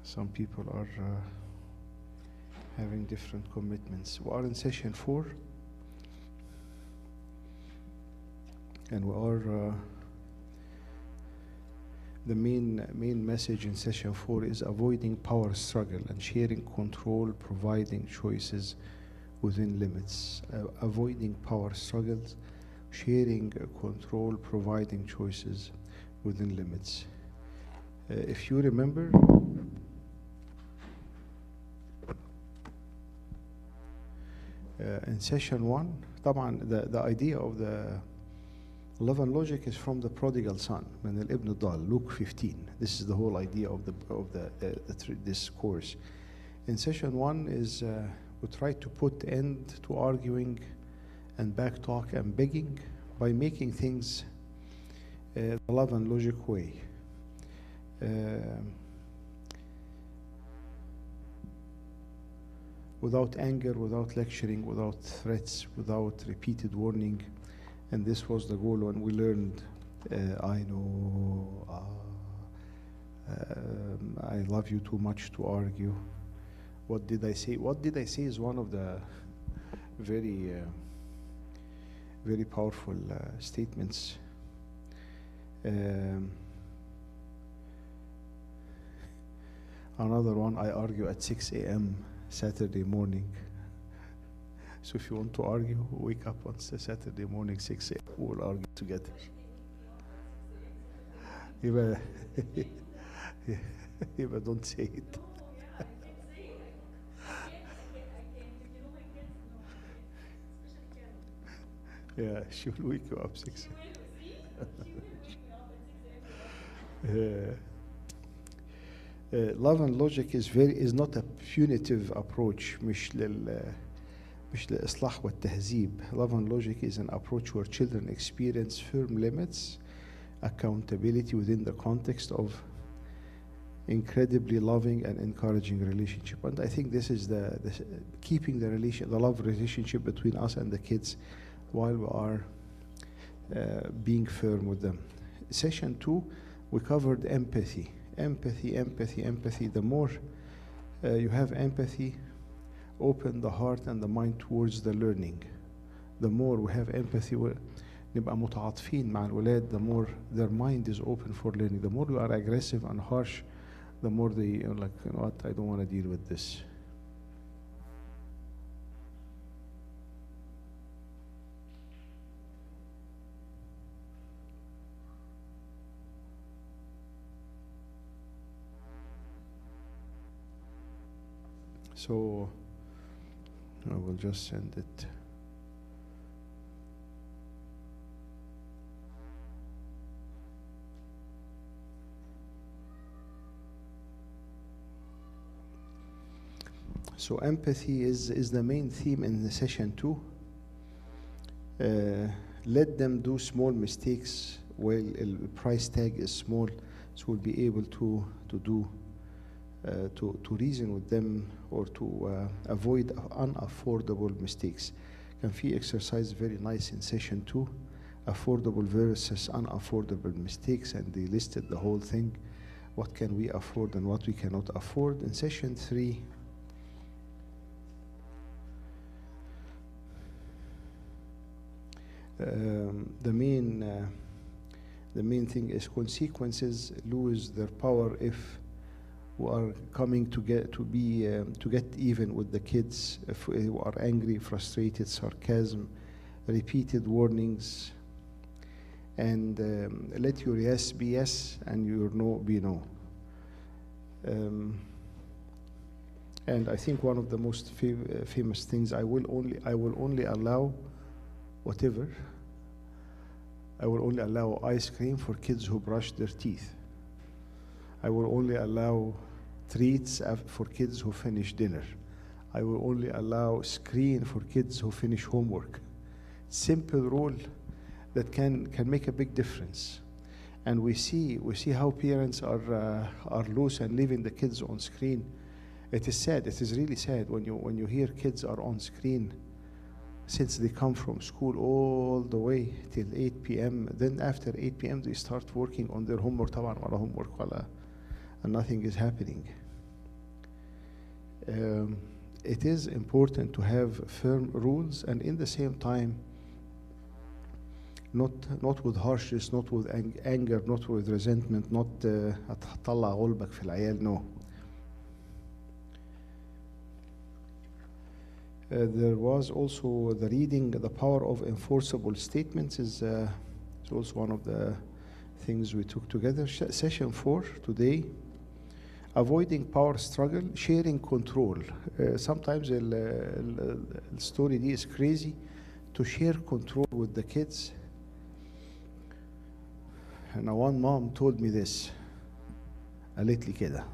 Some people are having different commitments. We are in session 4, and we are the main message in session 4 is avoiding power struggle and sharing control, providing choices within limits. Avoiding power struggles, sharing control, providing choices within limits. If you remember, in session 1, طبعا the idea of the love and logic is from the prodigal son, من الابن الضال, Luke 15. This is the whole idea of this course. In session 1 is we try to put end to arguing and back talk and begging by making things the love and logic way. Without anger, without lecturing, without threats, without repeated warning. And this was the goal when we learned, I know, I love you too much to argue. What did I say? What did I say is one of the very, very powerful statements. Another one, I argue at 6 a.m. Saturday morning. So if you want to argue, wake up on Saturday morning, 6 a.m. We'll argue together. But don't say it. Yeah, she will wake you up 6 a.m. Love and logic is not a punitive approach. مش للإصلاح والتهذيب. Love and logic is an approach where children experience firm limits, accountability within the context of incredibly loving and encouraging relationship. And I think this is the keeping the love relationship between us and the kids while we are being firm with them. Session 2, we covered empathy. Empathy. The more you have empathy, open the heart and the mind towards the learning. The more we have empathy, نبقى متعاطفين مع الولاد, the more their mind is open for learning. The more you are aggressive and harsh, the more they are like, you know what, I don't want to deal with this. So I will just send it. So empathy is the main theme in the session 2. Let them do small mistakes while the price tag is small, so we'll be able to reason with them or to avoid unaffordable mistakes. Can في exercise very nice in session 2, affordable versus unaffordable mistakes, and they listed the whole thing, what can we afford and what we cannot afford. In session 3, the main thing is consequences lose their power if we are coming to get even with the kids. If we are angry, frustrated, sarcasm, repeated warnings, and let your yes be yes and your no be no. And I think one of the most famous things, I will only allow whatever. I will only allow ice cream for kids who brush their teeth. I will only allow treats for kids who finish dinner. I will only allow screen for kids who finish homework. Simple rule that can make a big difference. And we see how parents are loose and leaving the kids on screen. It is sad. It is really sad when you hear kids are on screen since they come from school all the way till 8 p.m. Then after 8 p.m. they start working on their homework. طبعا ولا homework and nothing is happening. It is important to have firm rules, and in the same time, not with harshness, not with anger, not with resentment, not هتطلع غلبك في العيال, no. There was also the reading, the power of enforceable statements is also one of the things we took together. Session 4 today, avoiding power struggle, sharing control. Sometimes the story is crazy to share control with the kids. And one mom told me this, قالت لي كده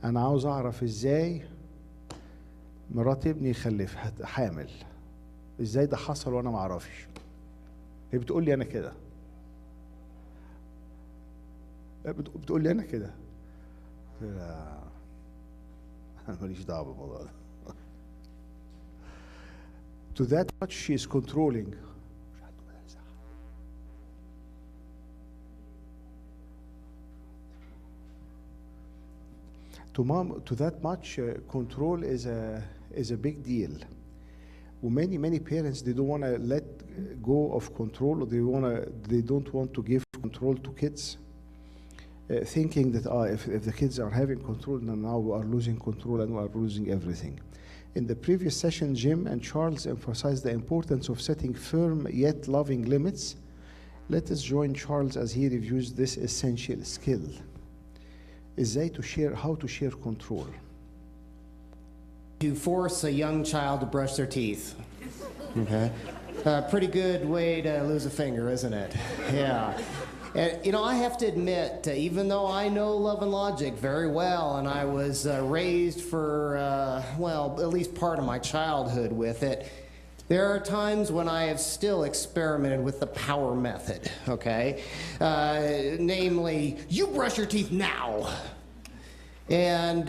أنا عاوز أعرف إزاي مرات ابني يخلفها حامل، إزاي ده حصل وأنا ما أعرفش. هي بتقول لي أنا كده، بتقول لي أنا كده، لا أنا ماليش دعوة بالموضوع ده. To that much she is controlling. To that much control is a big deal. Many parents, they don't want to let go of control, or they don't want to give control to kids, thinking that if the kids are having control, then now we are losing control and we are losing everything. In the previous session, Jim and Charles emphasized the importance of setting firm yet loving limits. Let us join Charles as he reviews this essential skill. How to share control. To force a young child to brush their teeth. Okay. Pretty good way to lose a finger, isn't it? Yeah. And, you know, I have to admit, even though I know Love and Logic very well, and I was raised for, well, at least part of my childhood with it, there are times when I have still experimented with the power method, okay? Namely, you brush your teeth now. And,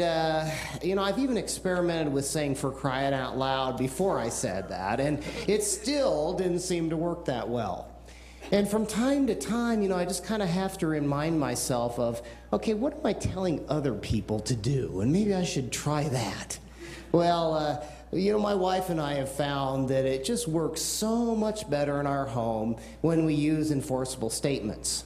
you know, I've even experimented with saying "for crying out loud" before I said that, and it still didn't seem to work that well. And from time to time, you know, I just kind of have to remind myself of, okay, what am I telling other people to do? And maybe I should try that. Well, you know, my wife and I have found that it just works so much better in our home when we use enforceable statements.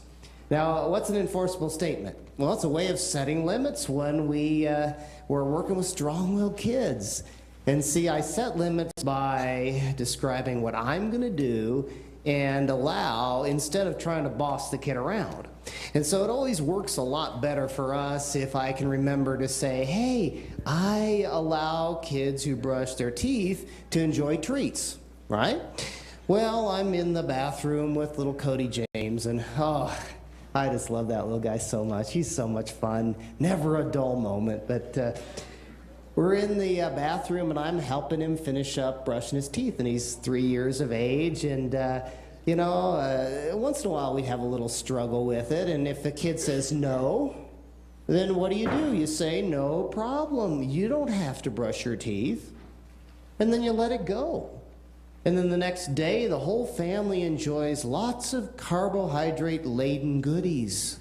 Now, what's an enforceable statement? Well, it's a way of setting limits when we're working with strong-willed kids. And see, I set limits by describing what I'm going to do and allow, instead of trying to boss the kid around. And so it always works a lot better for us if I can remember to say, hey, I allow kids who brush their teeth to enjoy treats, right? Well, I'm in the bathroom with little Cody James, and oh, I just love that little guy so much. He's so much fun, never a dull moment. But we're in the bathroom, and I'm helping him finish up brushing his teeth, and he's 3 years of age, and you know, once in a while we have a little struggle with it, and if the kid says no, then what do? You say, no problem, you don't have to brush your teeth, and then you let it go. And then the next day, the whole family enjoys lots of carbohydrate-laden goodies.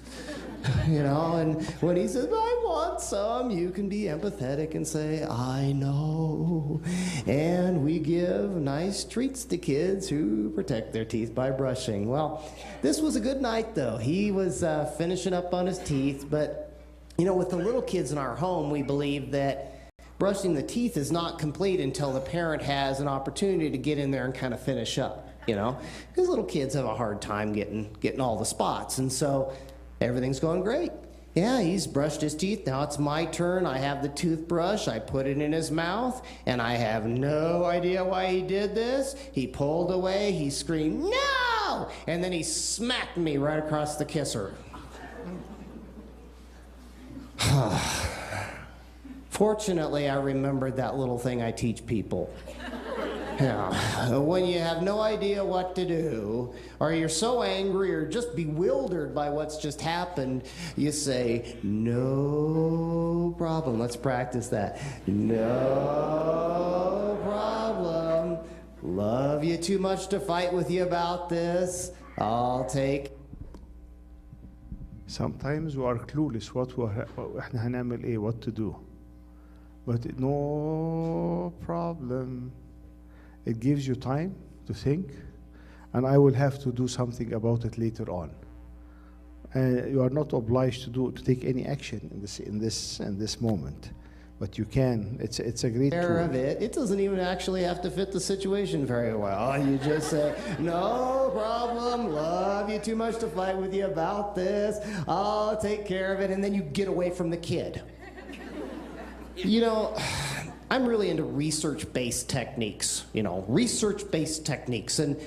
You know, and when he says, I want some, you can be empathetic and say, I know. And we give nice treats to kids who protect their teeth by brushing. Well, this was a good night, though. He was finishing up on his teeth, but, you know, with the little kids in our home, we believe that brushing the teeth is not complete until the parent has an opportunity to get in there and kind of finish up, you know? Because little kids have a hard time getting all the spots, and so everything's going great. Yeah, he's brushed his teeth. Now it's my turn. I have the toothbrush. I put it in his mouth, and I have no idea why he did this. He pulled away. He screamed, no! And then he smacked me right across the kisser. Fortunately, I remembered that little thing I teach people. Yeah. When you have no idea what to do, or you're so angry or just bewildered by what's just happened, you say, no problem. Let's practice that. No problem. Love you too much to fight with you about this. I'll take Sometimes we are clueless احنا هنعمل ايه, what to do. But no problem. It gives you time to think, and I will have to do something about it later on. You are not obliged to take any action in this moment, but you can. It's a great Care tool. of it. It doesn't even actually have to fit the situation very well. You just say, no problem, love you too much to fight with you about this, I'll take care of it, and then you get away from the kid. You know, I'm really into research-based techniques, research-based techniques. And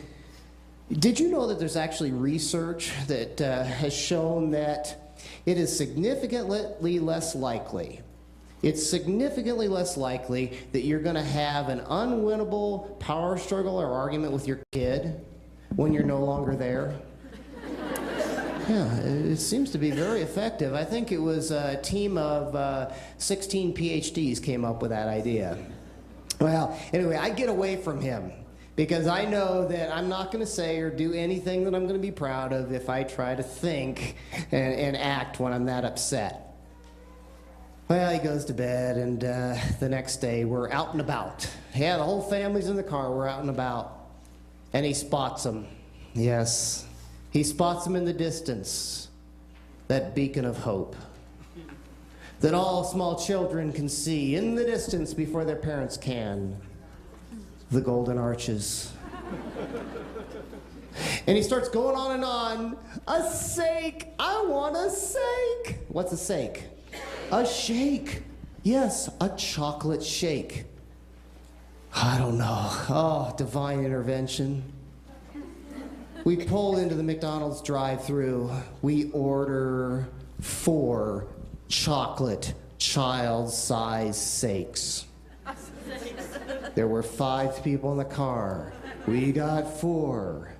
did you know that there's actually research that has shown that it is significantly less likely, it's significantly less likely that you're going to have an unwinnable power struggle or argument with your kid when you're no longer there? Yeah, it seems to be very effective. I think it was a team of 16 PhDs came up with that idea. Well, anyway, I get away from him because I know that I'm not going to say or do anything that I'm going to be proud of if I try to think and act when I'm that upset. Well, he goes to bed, and the next day we're out and about. Yeah, the whole family's in the car, we're out and about. And he spots them. Yes, he spots them in the distance, that beacon of hope that all small children can see in the distance before their parents can. The Golden Arches. And he starts going on and on. A sake, I want a sake. What's a sake? A shake. Yes, a chocolate shake. I don't know. Oh, divine intervention. We pull into the McDonald's drive-thru. We order 4 chocolate child-size sakes. There were 5 people in the car. We got 4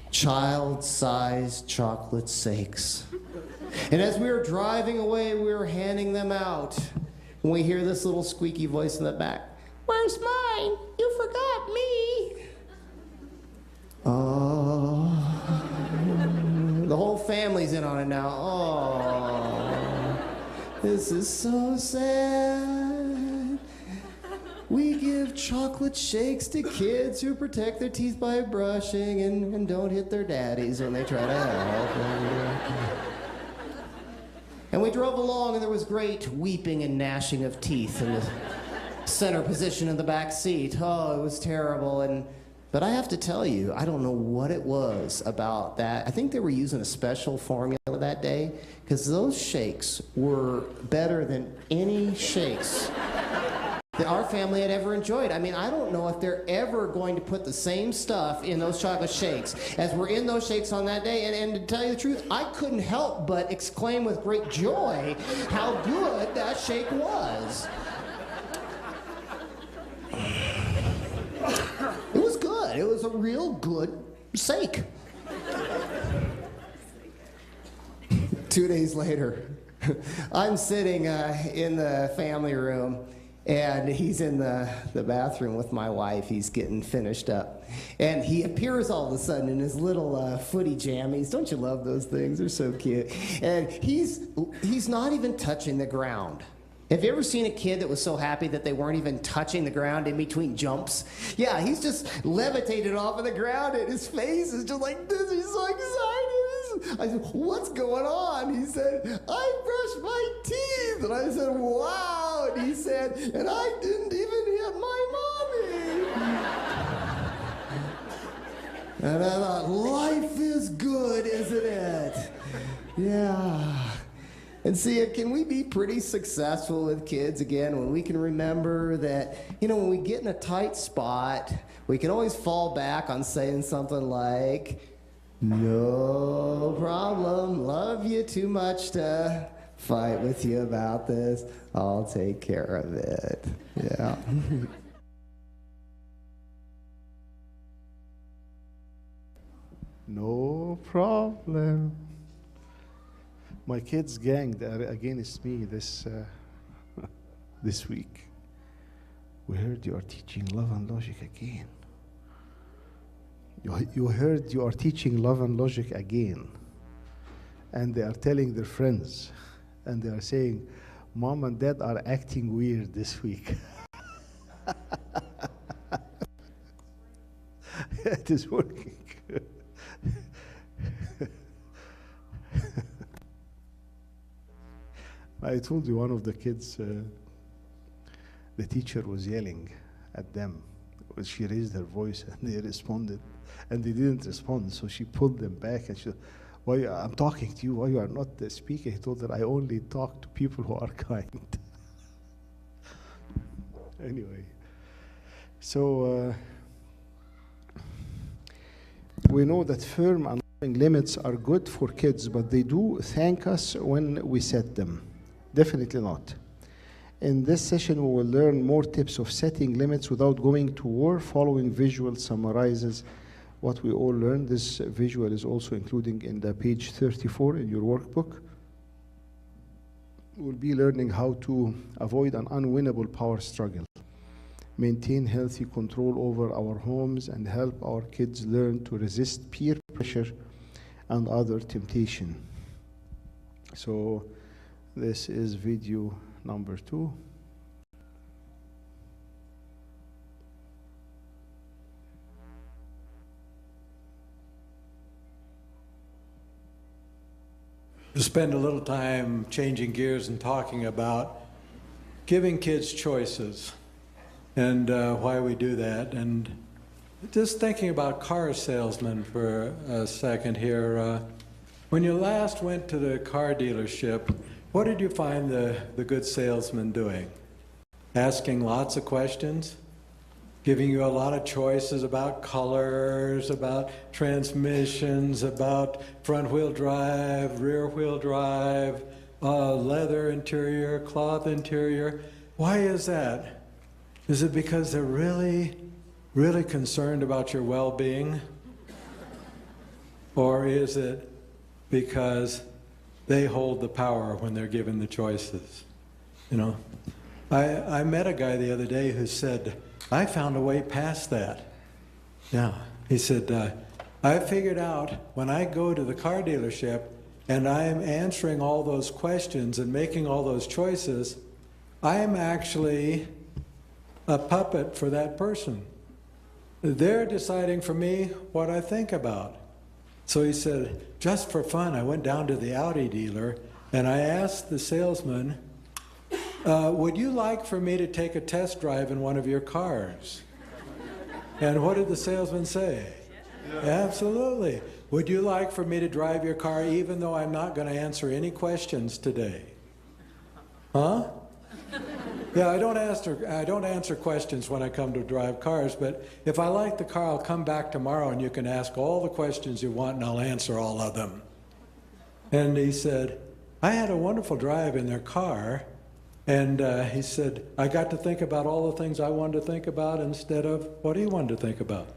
child-sized chocolate sakes. And as we were driving away, we were handing them out. And we hear this little squeaky voice in the back. Where's mine? You forgot me. Oh. The whole family's in on it now. Oh. This is so sad. We give chocolate shakes to kids who protect their teeth by brushing and don't hit their daddies when they try to help. And we drove along, and there was great weeping and gnashing of teeth in the center position in the back seat. Oh, it was terrible. But I have to tell you, I don't know what it was about that. I think they were using a special formula that day, because those shakes were better than any shakes that our family had ever enjoyed. I mean, I don't know if they're ever going to put the same stuff in those chocolate shakes as were in those shakes on that day. And to tell you the truth, I couldn't help but exclaim with great joy how good that shake was. It was good. It was a real good shake. 2 days later, I'm sitting in the family room, and he's in the bathroom with my wife. He's getting finished up. And he appears all of a sudden in his little footy jammies. Don't you love those things? They're so cute. And he's not even touching the ground. Have you ever seen a kid that was so happy that they weren't even touching the ground in between jumps? Yeah, he's just levitated off of the ground, and his face is just like this. He's so excited. I said, what's going on? He said, I brushed my teeth. And I said, wow. And he said, and I didn't even hit my mommy. And I thought, life is good, isn't it? Yeah. And see, can we be pretty successful with kids again when we can remember that, when we get in a tight spot, we can always fall back on saying something like, no problem, love you too much to fight with you about this. I'll take care of it. Yeah. No problem. My kids ganged against me this week. We heard you are teaching love and logic again. You heard you are teaching love and logic again. and they are telling their friends, and they are saying, Mom and Dad are acting weird this week. It is working. I told you one of the kids, the teacher was yelling at them. She raised her voice and they responded, and they didn't respond, so she pulled them back and she said, why, I'm talking to you, why you are not speaking? He told her, I only talk to people who are kind. Anyway, so we know that firm and loving limits are good for kids, but they do thank us when we set them. Definitely not. In this session, we will learn more tips of setting limits without going to war. Following visual summarizes what we all learned. This visual is also including in the page 34 in your workbook. We'll be learning how to avoid an unwinnable power struggle, maintain healthy control over our homes, and help our kids learn to resist peer pressure and other temptation. So this is video number 2. To spend a little time changing gears and talking about giving kids choices and why we do that. And just thinking about car salesmen for a second here. When you last went to the car dealership, what did you find the good salesman doing? Asking lots of questions? Giving you a lot of choices about colors, about transmissions, about front-wheel drive, rear-wheel drive, leather interior, cloth interior. Why is that? Is it because they're really, really concerned about your well-being? Or is it because they hold the power when they're given the choices? You know, I met a guy the other day who said, I found a way past that. Yeah, he said, I figured out when I go to the car dealership and I'm answering all those questions and making all those choices, I am actually a puppet for that person. They're deciding for me what I think about. So he said, just for fun, I went down to the Audi dealer and I asked the salesman, would you like for me to take a test drive in one of your cars? And what did the salesman say? Yeah. Absolutely. Would you like for me to drive your car even though I'm not going to answer any questions today? Huh? Yeah, I don't answer questions when I come to drive cars, but if I like the car, I'll come back tomorrow and you can ask all the questions you want and I'll answer all of them. And he said, I had a wonderful drive in their car. And he said, I got to think about all the things I wanted to think about instead of what he wanted to think about.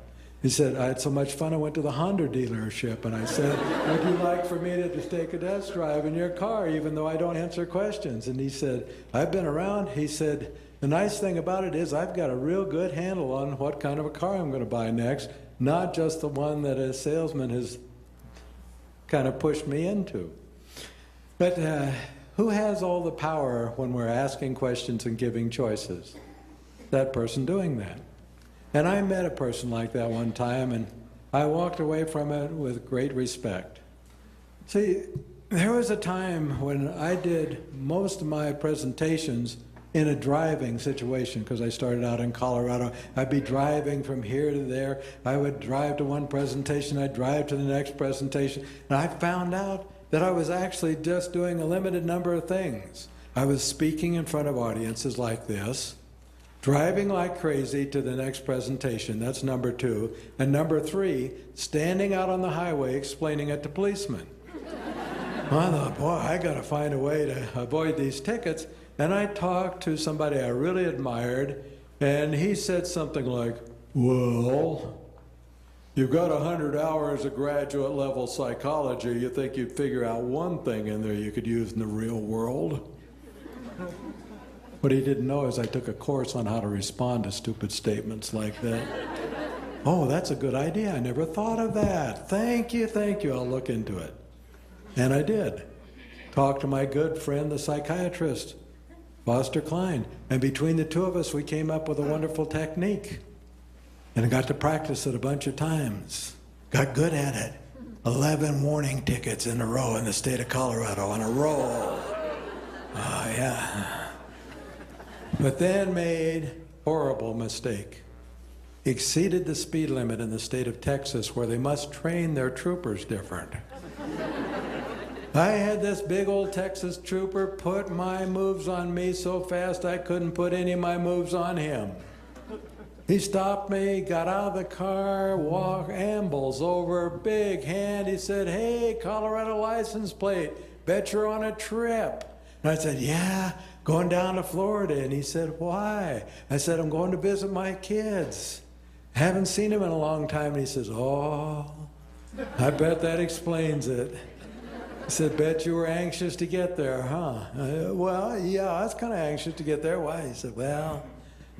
He said, I had so much fun, I went to the Honda dealership, and I said, would you like for me to just take a test drive in your car, even though I don't answer questions? And he said, I've been around. He said, the nice thing about it is I've got a real good handle on what kind of a car I'm going to buy next, not just the one that a salesman has kind of pushed me into. But who has all the power when we're asking questions and giving choices? That person doing that. And I met a person like that one time, and I walked away from it with great respect. See, there was a time when I did most of my presentations in a driving situation, because I started out in Colorado. I'd be driving from here to there. I would drive to one presentation, I'd drive to the next presentation, and I found out that I was actually just doing a limited number of things. I was speaking in front of audiences like this, driving like crazy to the next presentation, that's number 2, and number 3, standing out on the highway explaining it to policemen. I thought, boy, I gotta find a way to avoid these tickets. And I talked to somebody I really admired, and he said something like, well, you've got 100 hours of graduate level psychology. You think you'd figure out one thing in there you could use in the real world? What he didn't know is I took a course on how to respond to stupid statements like that. Oh, that's a good idea. I never thought of that. Thank you, I'll look into it. And I did. Talked to my good friend, the psychiatrist, Foster Klein. And between the two of us, we came up with a wonderful technique. And I got to practice it a bunch of times. Got good at it. 11 warning tickets in a row in the state of Colorado on a roll. Oh, yeah. But then made horrible mistake. Exceeded the speed limit in the state of Texas, where they must train their troopers different. I had this big old Texas trooper put my moves on me so fast I couldn't put any of my moves on him. He stopped me, got out of the car, ambles over, big hand. He said, "Hey, Colorado license plate, bet you're on a trip." And I said, "Yeah, going down to Florida." And he said, "Why?" I said, "I'm going to visit my kids. Haven't seen them in a long time." And he says, "Oh, I bet that explains it." He said, "Bet you were anxious to get there, huh?" Well, yeah, I was kind of anxious to get there. Why? He said, "Well,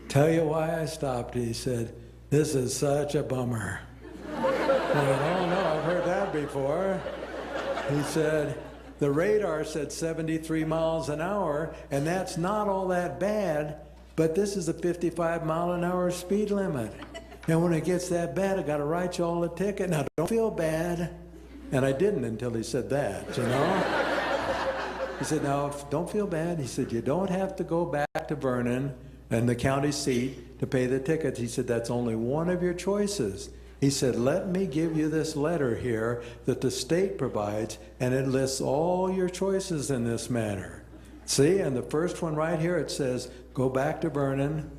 tell you why I stopped." He said, "This is such a bummer." I went, "Oh, no, I've heard that before." He said, "The radar said 73 miles an hour, and that's not all that bad, but this is a 55-mile-an-hour speed limit. And when it gets that bad, I got to write you all a ticket. Now, don't feel bad." And I didn't until he said that, you know? He said, "Now, don't feel bad." He said, "You don't have to go back to Vernon and the county seat to pay the tickets." He said, "That's only one of your choices." He said, "Let me give you this letter here that the state provides, and it lists all your choices in this manner." See, and the first one right here, it says, go back to Vernon,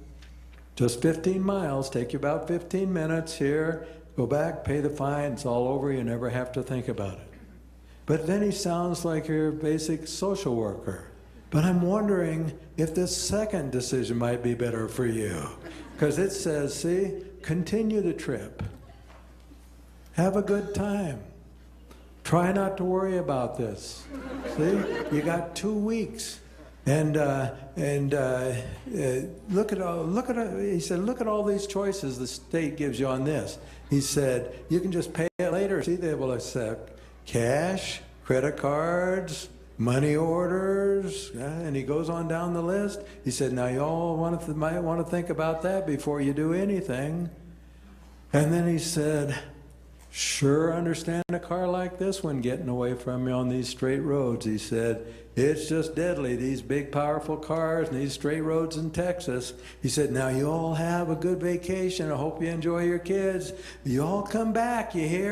just 15 miles, take you about 15 minutes here, go back, pay the fine, it's all over, you never have to think about it. But then he sounds like your basic social worker. But I'm wondering if this second decision might be better for you. Because it says, see, continue the trip. Have a good time. Try not to worry about this. See, you got 2 weeks. And look at he said, look at all these choices the state gives you on this. He said, you can just pay it later. See, they will accept cash, credit cards, money orders, and he goes on down the list. He said, now you all might want to think about that before you do anything. And then he said, sure understand a car like this one getting away from you on these straight roads. He said, it's just deadly, these big powerful cars and these straight roads in Texas. He said, now you all have a good vacation. I hope you enjoy your kids. You all come back, you hear?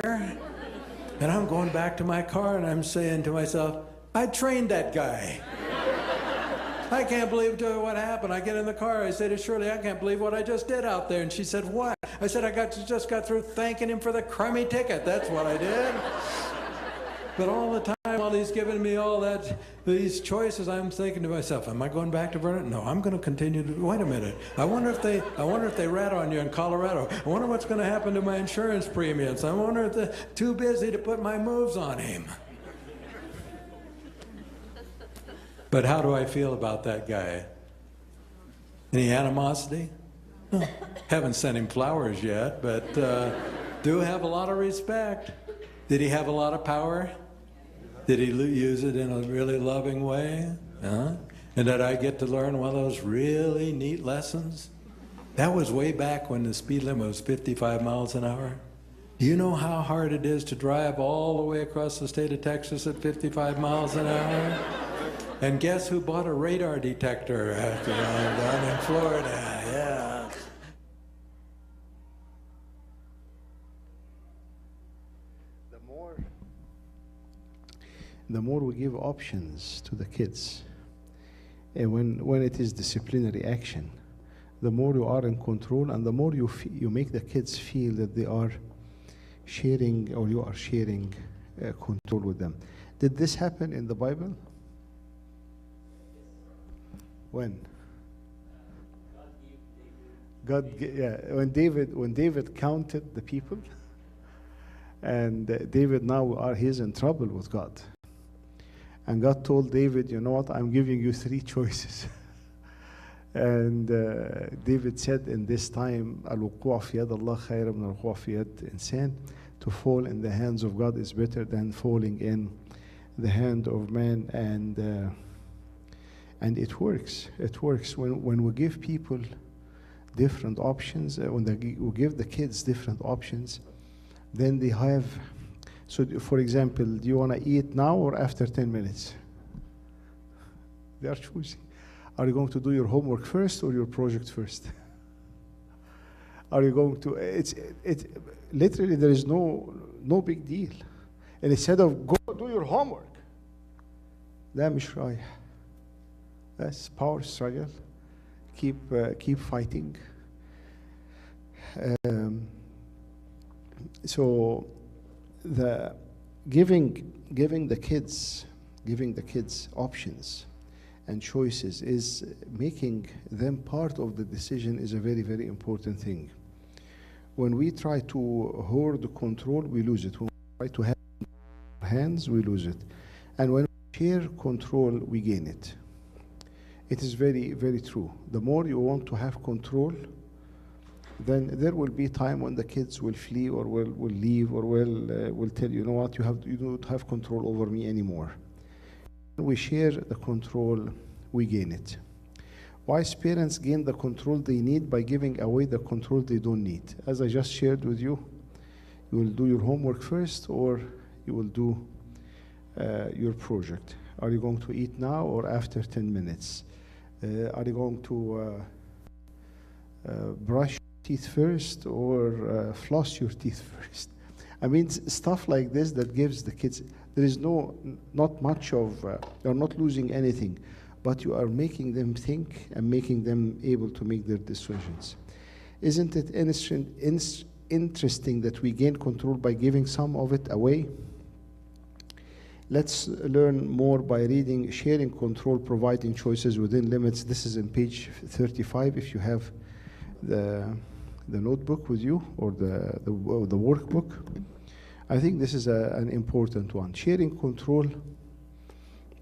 And I'm going back to my car and I'm saying to myself, I trained that guy. I can't believe what happened. I get in the car. I said to Shirley, I can't believe what I just did out there. And she said, what? I said, I just got through thanking him for the crummy ticket. That's what I did. But all the time while he's giving me all these choices, I'm thinking to myself, am I going back to Vernon? No, I'm going to continue to, wait a minute. I wonder if they rat on you in Colorado. I wonder what's going to happen to my insurance premiums. I wonder if they're too busy to put my moves on him. But how do I feel about that guy? Any animosity? No. Haven't sent him flowers yet, but do have a lot of respect. Did he have a lot of power? Did he use it in a really loving way? And did I get to learn one of those really neat lessons? That was way back when the speed limit was 55 miles an hour. Do you know how hard it is to drive all the way across the state of Texas at 55 miles an hour? And guess who bought a radar detector after down in Florida? Yeah. The more we give options to the kids, and when it is disciplinary action, the more you are in control, and the more you make the kids feel that they are sharing, or you are sharing control with them. Did this happen in the Bible? When? When David counted the people, and David now he's in trouble with God. And God told David, you know what, I'm giving you 3 choices. And David said in this time, الوقوع في يد الله خير من الوقوع في يد إنسان. To fall in the hands of God is better than falling in the hand of man, and it works. It works when we give people different options. When we give the kids different options, then they have. So, for example, do you want to eat now or after 10 minutes? They are choosing. Are you going to do your homework first or your project first? Are you going to? Literally there is no big deal. And instead of go do your homework, ده مش رايح. That's power struggle. Keep fighting. So the giving the kids options and choices is making them part of the decision is a very, very important thing. When we try to hoard control, we lose it. When we try to have hands, we lose it. And when we share control, we gain it. It is very, very true. The more you want to have control, then there will be time when the kids will flee or will leave or will tell you know what, you don't have control over me anymore. When we share the control, we gain it. Wise parents gain the control they need by giving away the control they don't need. As I just shared with you, you will do your homework first or you will do your project. Are you going to eat now or after 10 minutes? Are you going to brush your teeth first or floss your teeth first? I mean, stuff like this that gives the kids, there is not much of, you're not losing anything, but you are making them think and making them able to make their decisions. Isn't it interesting that we gain control by giving some of it away? Let's learn more by reading Sharing Control, Providing Choices Within Limits. This is in page 35 if you have the notebook with you or the workbook. I think this is an important one. Sharing control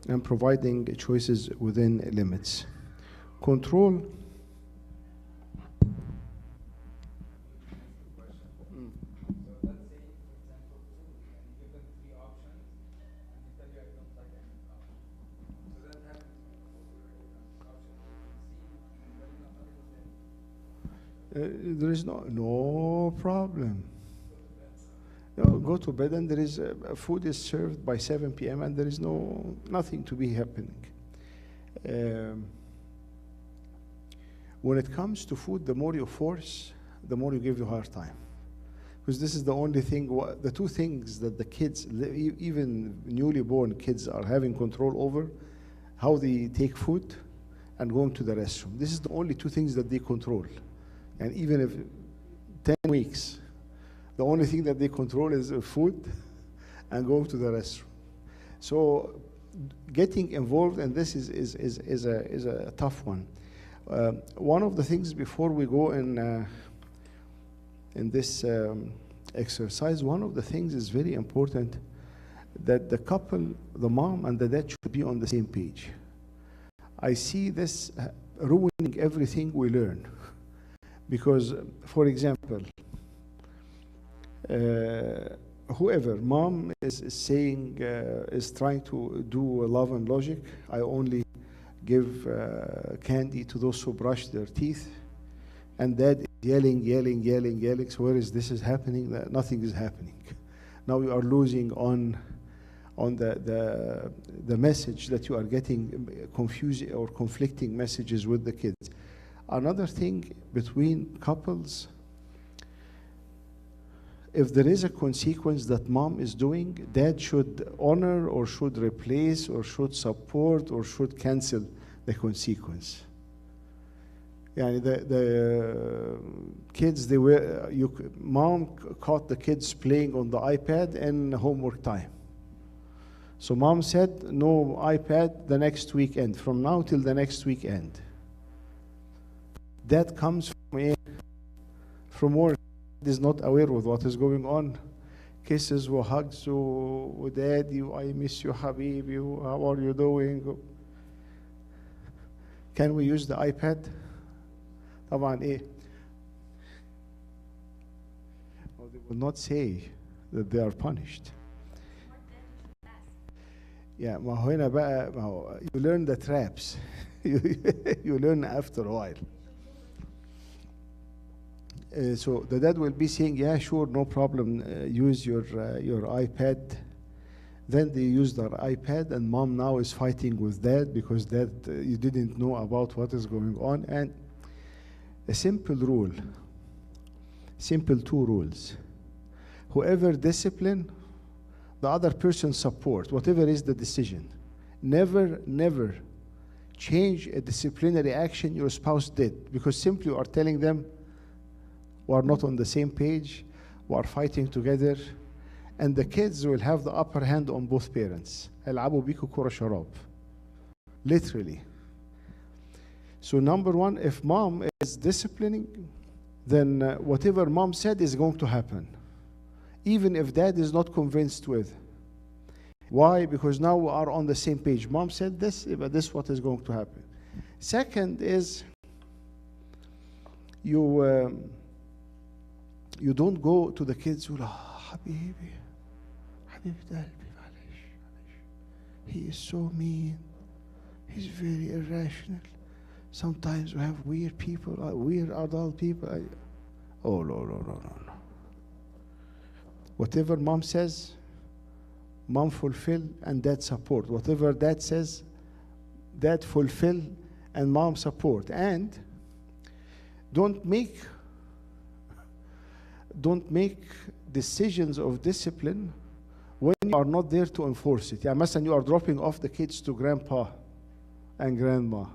and providing choices within limits. Control. There is no problem. Go to bed and there is food is served by 7 p.m. and there is nothing to be happening. When it comes to food, the more you force, the more you give you a hard time. Because this is the only thing, the two things that the kids, even newly born kids, are having control over: how they take food and going to the restroom. This is the only two things that they control. And even if 10 weeks, the only thing that they control is food and going to the restroom. So getting involved in this is a tough one. One of the things before we go in this exercise, one of the things is very important, that the couple, the mom and the dad, should be on the same page. I see this ruining everything we learn. Because, for example, whoever, mom is saying, is trying to do love and logic. I only give candy to those who brush their teeth. And dad is yelling. So where is this is happening? Nothing is happening. Now you are losing on the message that you are getting confusing or conflicting messages with the kids. Another thing between couples, if there is a consequence that mom is doing, dad should honor or should replace or should support or should cancel the consequence. Yeah, the kids, mom caught the kids playing on the iPad in homework time. So mom said, no iPad the next weekend, from now till the next weekend. That comes from work, is not aware of what is going on. Kisses or hugs or daddy, I miss you, Habibi, how are you doing? Can we use the iPad? طبعا ايه? Well, they will not say that they are punished. Yeah, ما هو هنا بقى ما هو you learn the traps. You learn after a while. So the dad will be saying, yeah, sure, no problem, use your iPad. Then they use their iPad, and mom now is fighting with dad because dad, you didn't know about what is going on. And a simple rule, simple two rules. Whoever discipline, the other person support, whatever is the decision. Never, never change a disciplinary action your spouse did, because simply you are telling them we are not on the same page, we are fighting together, and the kids will have the upper hand on both parents. هيلعبوا بيكوا كرة شراب. Literally. So number one, if mom is disciplining, then whatever mom said is going to happen, even if dad is not convinced with. Why? Because now we are on the same page. Mom said this, but this is what is going to happen. Second is, you don't go to the kids ولا حبيبي حبيبة قلبي معلش معلش. He is so mean. He's very irrational. Sometimes we have weird people, weird adult people. Oh, no. Whatever mom says, mom fulfill and dad support. Whatever dad says, dad fulfill and mom support. And don't make decisions of discipline when you are not there to enforce it. يعني مثلا you are dropping off the kids to grandpa and grandma,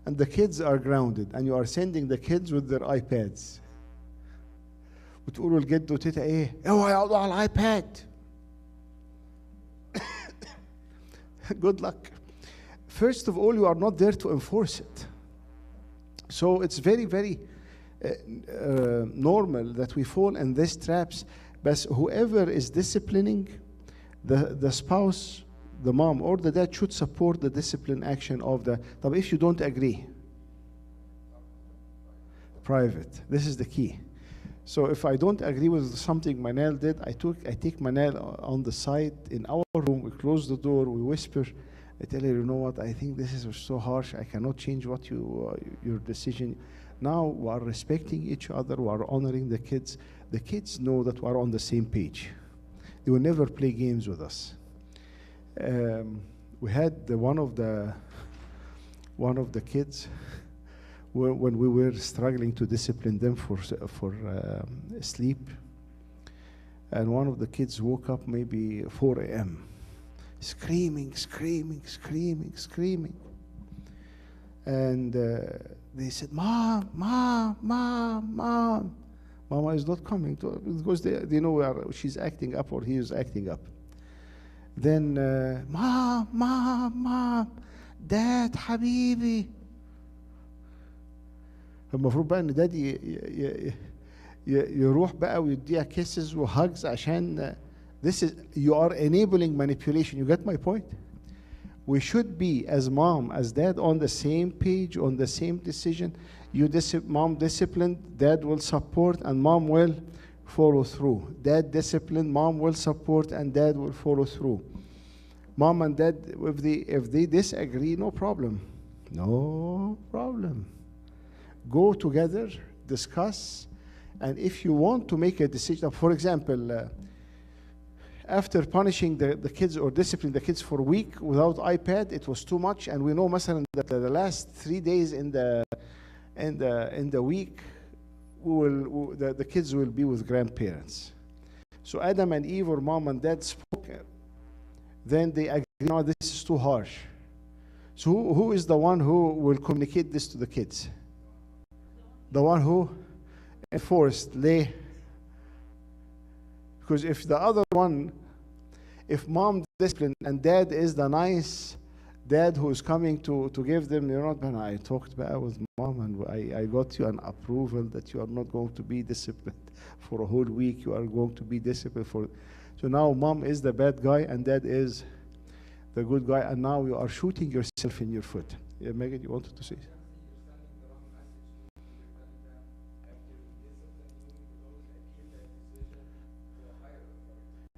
and the kids are grounded, and you are sending the kids with their iPads. وتقولوا لجد وتيتا ايه؟ اوعوا يقعدوا على الايباد. Good luck. First of all, you are not there to enforce it. So it's very, very normal that we fall in these traps. But whoever is disciplining, the spouse, the mom, or the dad should support the discipline action of the. But if you don't agree, private. This is the key. So if I don't agree with something Manal did, I take Manal on the side in our room. We close the door. We whisper. I tell her, you know what? I think this is so harsh. I cannot change what your decision. Now we are respecting each other. We are honoring the kids. The kids know that we are on the same page. They will never play games with us. We had one of the kids when we were struggling to discipline them for sleep, and one of the kids woke up maybe 4 a.m. screaming, and they said, "Mom, Mom." Mama is not coming because they know she's acting up or he is acting up. Then, Mom, Dad, حبيبي. المفروض بقى ان دادي يروح بقى ويديها kisses وhugs عشان this is, you are enabling manipulation. You get my point? We should be, as mom, as dad, on the same page, on the same decision. Mom disciplined, dad will support, and mom will follow through. Dad disciplined, mom will support, and dad will follow through. Mom and dad, if they disagree, no problem. No problem. Go together, discuss, and if you want to make a decision, for example, after punishing the kids or disciplining the kids for a week without iPad, it was too much, and we know مثلا that the last 3 days in the week, the kids will be with grandparents. So Adam and Eve, or mom and dad, spoke. Then they agreed, no, this is too harsh. So who is the one who will communicate this to the kids? The one who enforced, lay. Because if the other one, if mom disciplined and dad is the nice dad who is coming to give them, you know, when I talked with mom and I got you an approval that you are not going to be disciplined for a whole week, you are going to be disciplined for. So now mom is the bad guy and dad is the good guy, and now you are shooting yourself in your foot. Yeah, Megan, you wanted to say?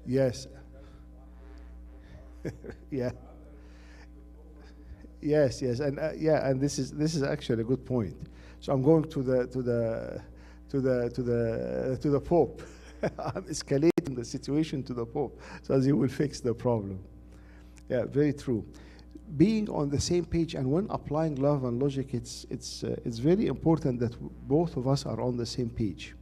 Yes. Yeah. Yes, yes, and yeah, and this is actually a good point. So I'm going to the Pope. I'm escalating the situation to the Pope, so as he will fix the problem. Yeah, very true. Being on the same page, and when applying love and logic, it's very important that both of us are on the same page.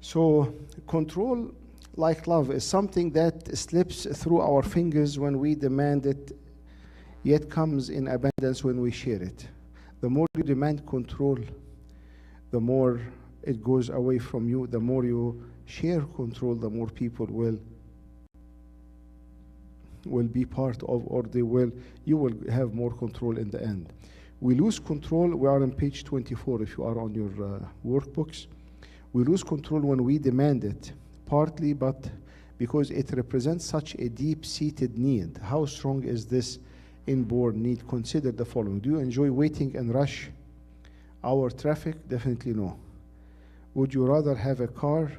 So control, like love, is something that slips through our fingers when we demand it, yet comes in abundance when we share it. The more you demand control, the more it goes away from you. The more you share control, the more people will be part of, or you will have more control in the end. We lose control. We are on page 24 if you are on your workbooks. We lose control when we demand it, partly but because it represents such a deep-seated need. How strong is this inborn need? Consider the following. Do you enjoy waiting and rush hour traffic? Definitely no. Would you rather have a car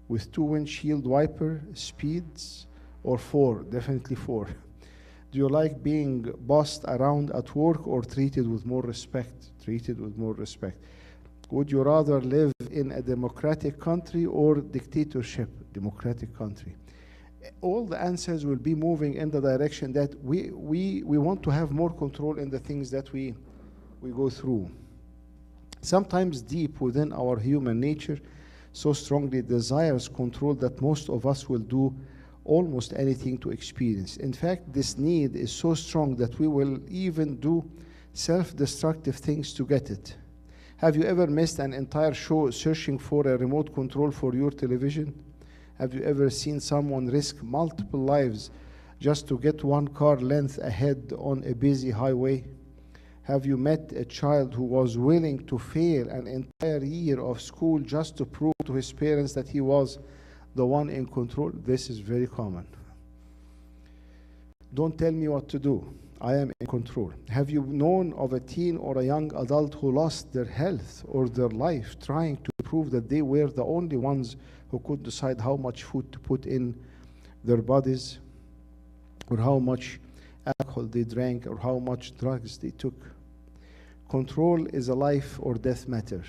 with 2 windshield wiper speeds or 4? Definitely 4. Do you like being bossed around at work or treated with more respect? Treated with more respect. Would you rather live in a democratic country or dictatorship? Democratic country. All the answers will be moving in the direction that we want to have more control in the things that we go through. Sometimes deep within our human nature so strongly desires control that most of us will do almost anything to experience. In fact, this need is so strong that we will even do self-destructive things to get it. Have you ever missed an entire show searching for a remote control for your television? Have you ever seen someone risk multiple lives just to get one car length ahead on a busy highway? Have you met a child who was willing to fail an entire year of school just to prove to his parents that he was the one in control? This is very common. Don't tell me what to do. I am in control. Have you known of a teen or a young adult who lost their health or their life trying to prove that they were the only ones who could decide how much food to put in their bodies, or how much alcohol they drank, or how much drugs they took? Control is a life or death matter.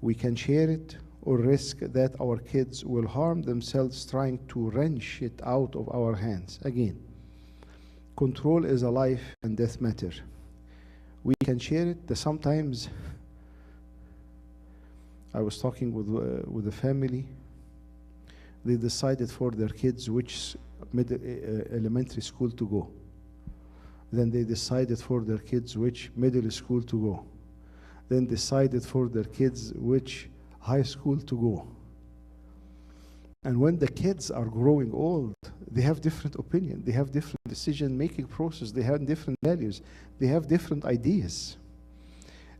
We can share it or risk that our kids will harm themselves trying to wrench it out of our hands. Again, control is a life and death matter. We can share it. Sometimes I was talking with a family. They decided for their kids which elementary school to go. Then they decided for their kids which middle school to go. Then decided for their kids which high school to go. And when the kids are growing old, they have different opinion. They have different decision-making process. They have different values. They have different ideas.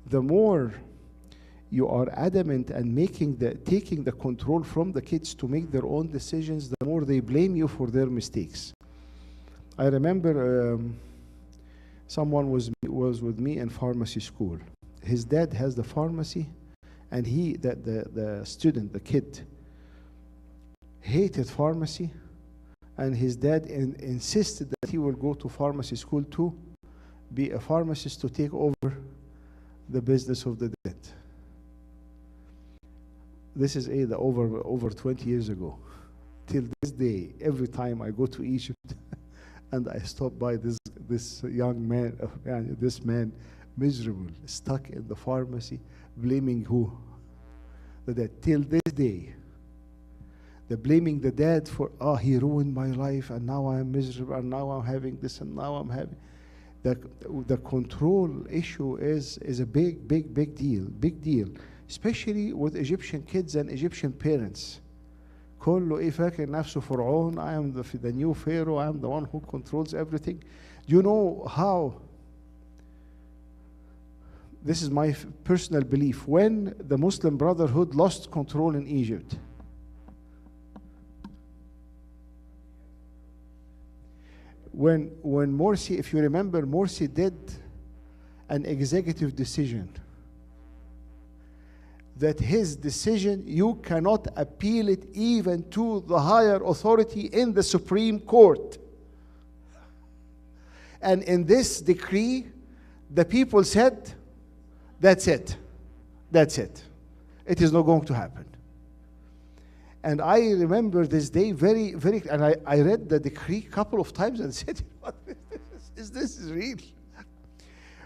The more you are adamant and taking the control from the kids to make their own decisions, the more they blame you for their mistakes. I remember someone was with me in pharmacy school. His dad has the pharmacy, and the student, the kid, hated pharmacy, and his dad insisted that he will go to pharmacy school to be a pharmacist to take over the business of the dad. This is over 20 years ago. Till this day, every time I go to Egypt and I stop by this young man, this man, miserable, stuck in the pharmacy, blaming who? The dad. Till this day, they're blaming the dad for, he ruined my life, and now I'm miserable, and now I'm having this, and now I'm having. The control issue is a big deal, especially with Egyptian kids and Egyptian parents. كله فاكر نفسه فرعون. I am the new pharaoh. I am the one who controls everything. Do you know how? This is my personal belief. When the Muslim Brotherhood lost control in Egypt, when Morsi, if you remember, Morsi did an executive decision. That his decision, you cannot appeal it even to the higher authority in the Supreme Court. And in this decree, the people said, that's it. That's it. It is not going to happen. And I remember this day very, very, and I read the decree a couple of times and said, what is this is real?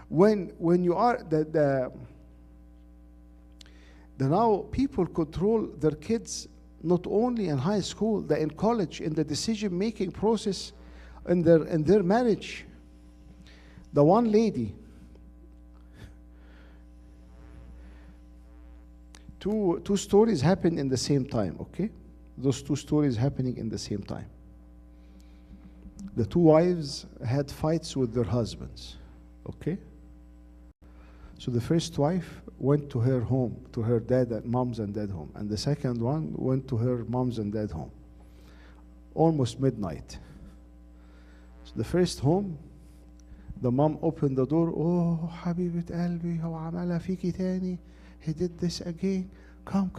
When you are, the now people control their kids not only in high school, in college, in the decision-making process, in their marriage. The one lady, two stories happened in the same time, okay? Those two stories happening in the same time. The two wives had fights with their husbands, okay? So the first wife went to her home, to her mom's and dad home, and the second one went to her mom's and dad home, almost midnight. So the first home, the mom opened the door, oh, حبيبة قلبي, هو عملها فيكي تاني. He did this again. Come.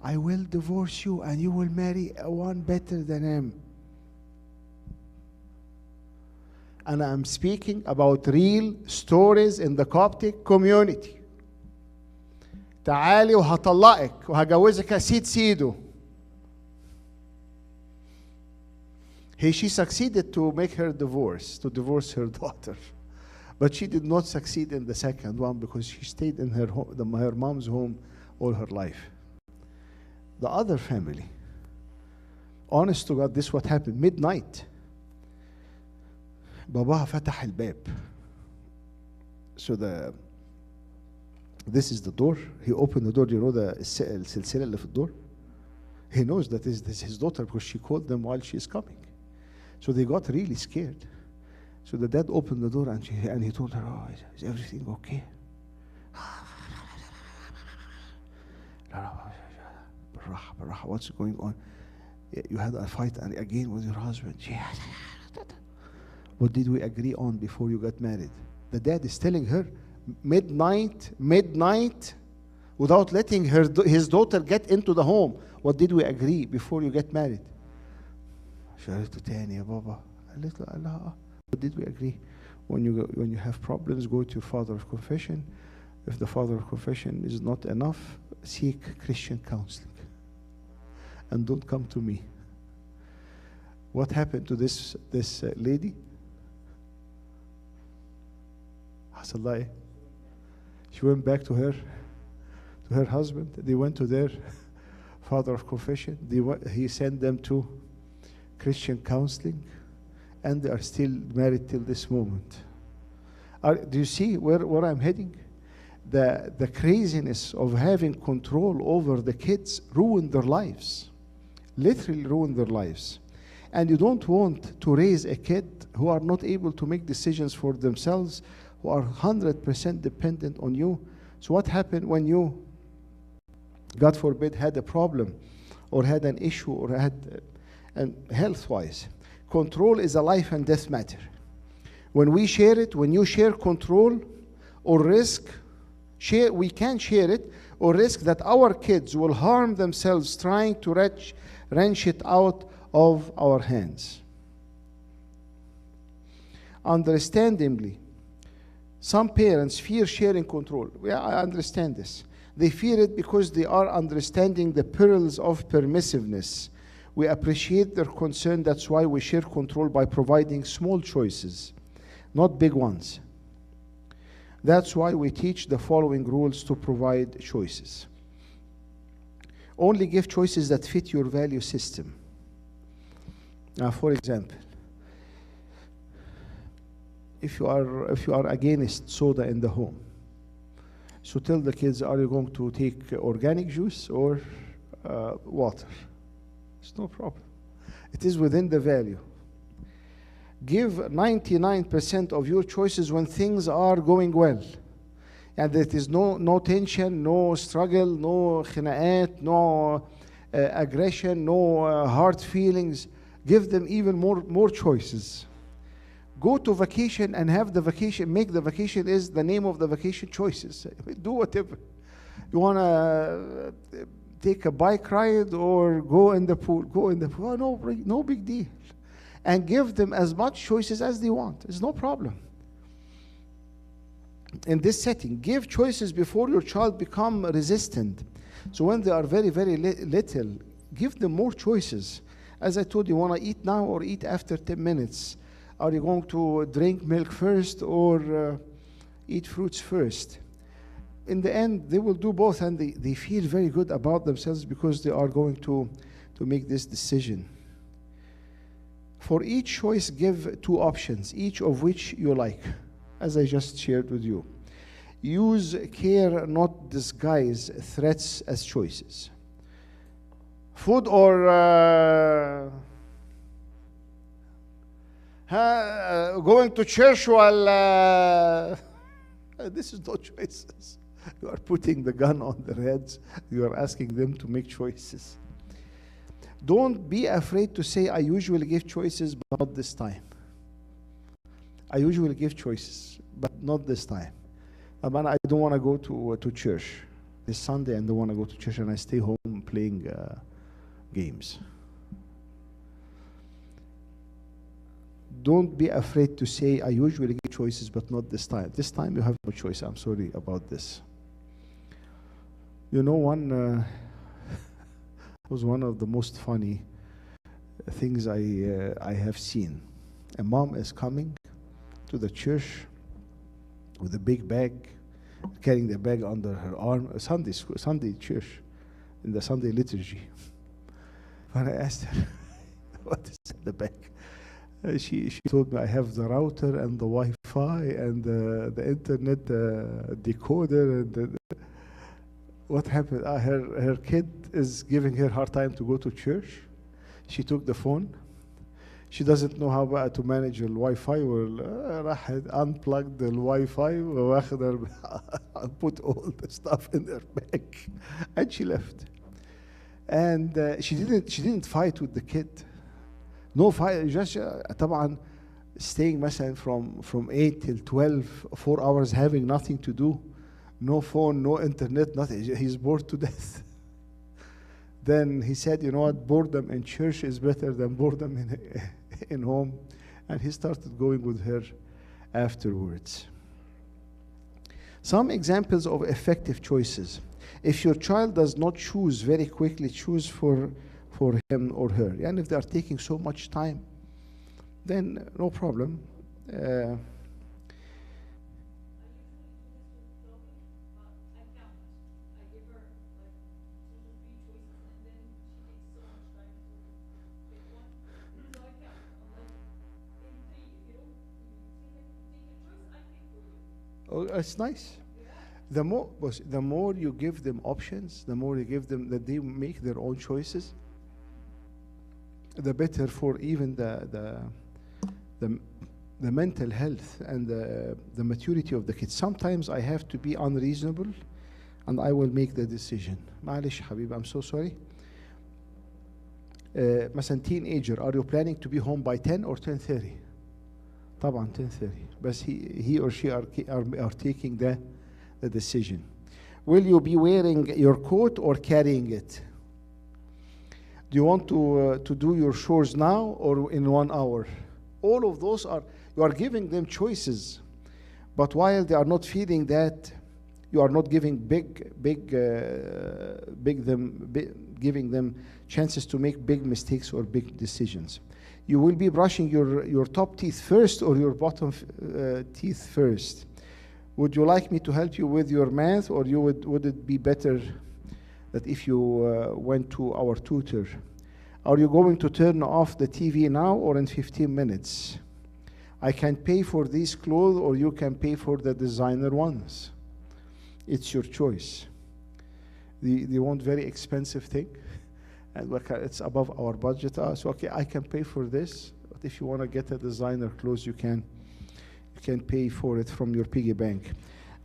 I will divorce you and you will marry one better than him. And I'm speaking about real stories in the Coptic community. تعالي وهطلقك وهجوزك يا سيده. She succeeded to make her to divorce her daughter. But she did not succeed in the second one because she stayed in her mom's home all her life. The other family, honest to God, this is what happened. Midnight, باباها فتح الباب. So this is the door. He opened the door. You know the السلسلة اللي في الدور? He knows that this is his daughter because she called them while she is coming. So they got really scared. So the dad opened the door and he told her, oh, is everything okay? What's going on? You had a fight again with your husband. What did we agree on before you got married? The dad is telling her midnight, without letting his daughter get into the home. What did we agree before you get married? شريته تاني يا بابا. قالت له what did we agree? When you have problems, go to your father of confession. If the father of confession is not enough, seek Christian counseling. And don't come to me. What happened to this lady? She went back to her husband. They went to their father of confession. He sent them to Christian counseling, and they are still married till this moment. Do you see where I'm heading? The craziness of having control over the kids ruined their lives, literally ruined their lives. And you don't want to raise a kid who are not able to make decisions for themselves, who are 100% dependent on you. So what happened when you, God forbid, had a problem or had an issue or had, and health-wise, control is a life and death matter. When we share it, when you share control or risk, we can share it or risk that our kids will harm themselves trying to wrench it out of our hands. Understandably, some parents fear sharing control. Yeah, I understand this. They fear it because they are understanding the perils of permissiveness. We appreciate their concern. That's why we share control by providing small choices, not big ones. That's why we teach the following rules to provide choices. Only give choices that fit your value system. Now, for example, if you are against soda in the home, so tell the kids, are you going to take organic juice or water? It's no problem. It is within the value. Give 99% of your choices when things are going well. And there is no tension, no struggle, no خناقات, no aggression, no hard feelings. Give them even more choices. Go to vacation and have the vacation, make the vacation is the name of the vacation choices. Do whatever. You want to take a bike ride or go in the pool? Go in the pool. Oh, no big deal. and give them as much choices as they want. It's no problem. In this setting, give choices before your child become resistant. So when they are very, very little, give them more choices. As I told you, want to eat now or eat after 10 minutes? Are you going to drink milk first or eat fruits first? In the end, they will do both, and they feel very good about themselves because they are going to make this decision. For each choice, give 2 options, each of which you like, as I just shared with you. Use care, not disguise threats as choices. Food or going to church while... this is not choices. You are putting the gun on their heads. You are asking them to make choices. Don't be afraid to say, I usually give choices, but not this time. I usually give choices, but not this time. I don't want to go to church this Sunday, and don't want to go to church, and I stay home playing games. Don't be afraid to say, I usually give choices, but not this time. This time you have no choice. I'm sorry about this. You know, one was one of the most funny things I have seen. A mom is coming to the church with a big bag, carrying the bag under her arm, Sunday church, in the Sunday liturgy. When I asked her, what is in the bag? She told me, I have the router and the Wi-Fi and the internet decoder. And what happened? Her kid is giving her hard time to go to church. She took the phone. She doesn't know how to manage the Wi-Fi. راحت unplugged the Wi-Fi and put all the stuff in her bag, and she left. And she didn't fight with the kid. No fight. Just طبعا staying مثلا from 8 till 12, 4 hours, having nothing to do, no phone, no internet, nothing. He's bored to death. Then he said, you know what, boredom in church is better than boredom in home. And he started going with her afterwards. Some examples of effective choices. If your child does not choose very quickly, choose for him or her. And if they are taking so much time, then no problem. Oh, it's nice. The more you give them options, the more you give them that they make their own choices, the better for even the mental health and the maturity of the kids. Sometimes I have to be unreasonable, and I will make the decision. معلش حبيبي, I'm so sorry. مثلا teenager, are you planning to be home by 10 or 10:30? طبعا 10:30. But he or she are taking the decision. Will you be wearing your coat or carrying it? Do you want to do your chores now or in 1 hour? All of those you are giving them choices, but while they are not feeling that, you are not giving giving them chances to make big mistakes or big decisions. You will be brushing your top teeth first or your bottom teeth first. Would you like me to help you with your math, or would it be better that if you went to our tutor? Are you going to turn off the TV now or in 15 minutes? I can pay for these clothes, or you can pay for the designer ones. It's your choice. They want very expensive thing, and it's above our budget. So okay, I can pay for this, but if you want to get a designer clothes, you can pay for it from your piggy bank.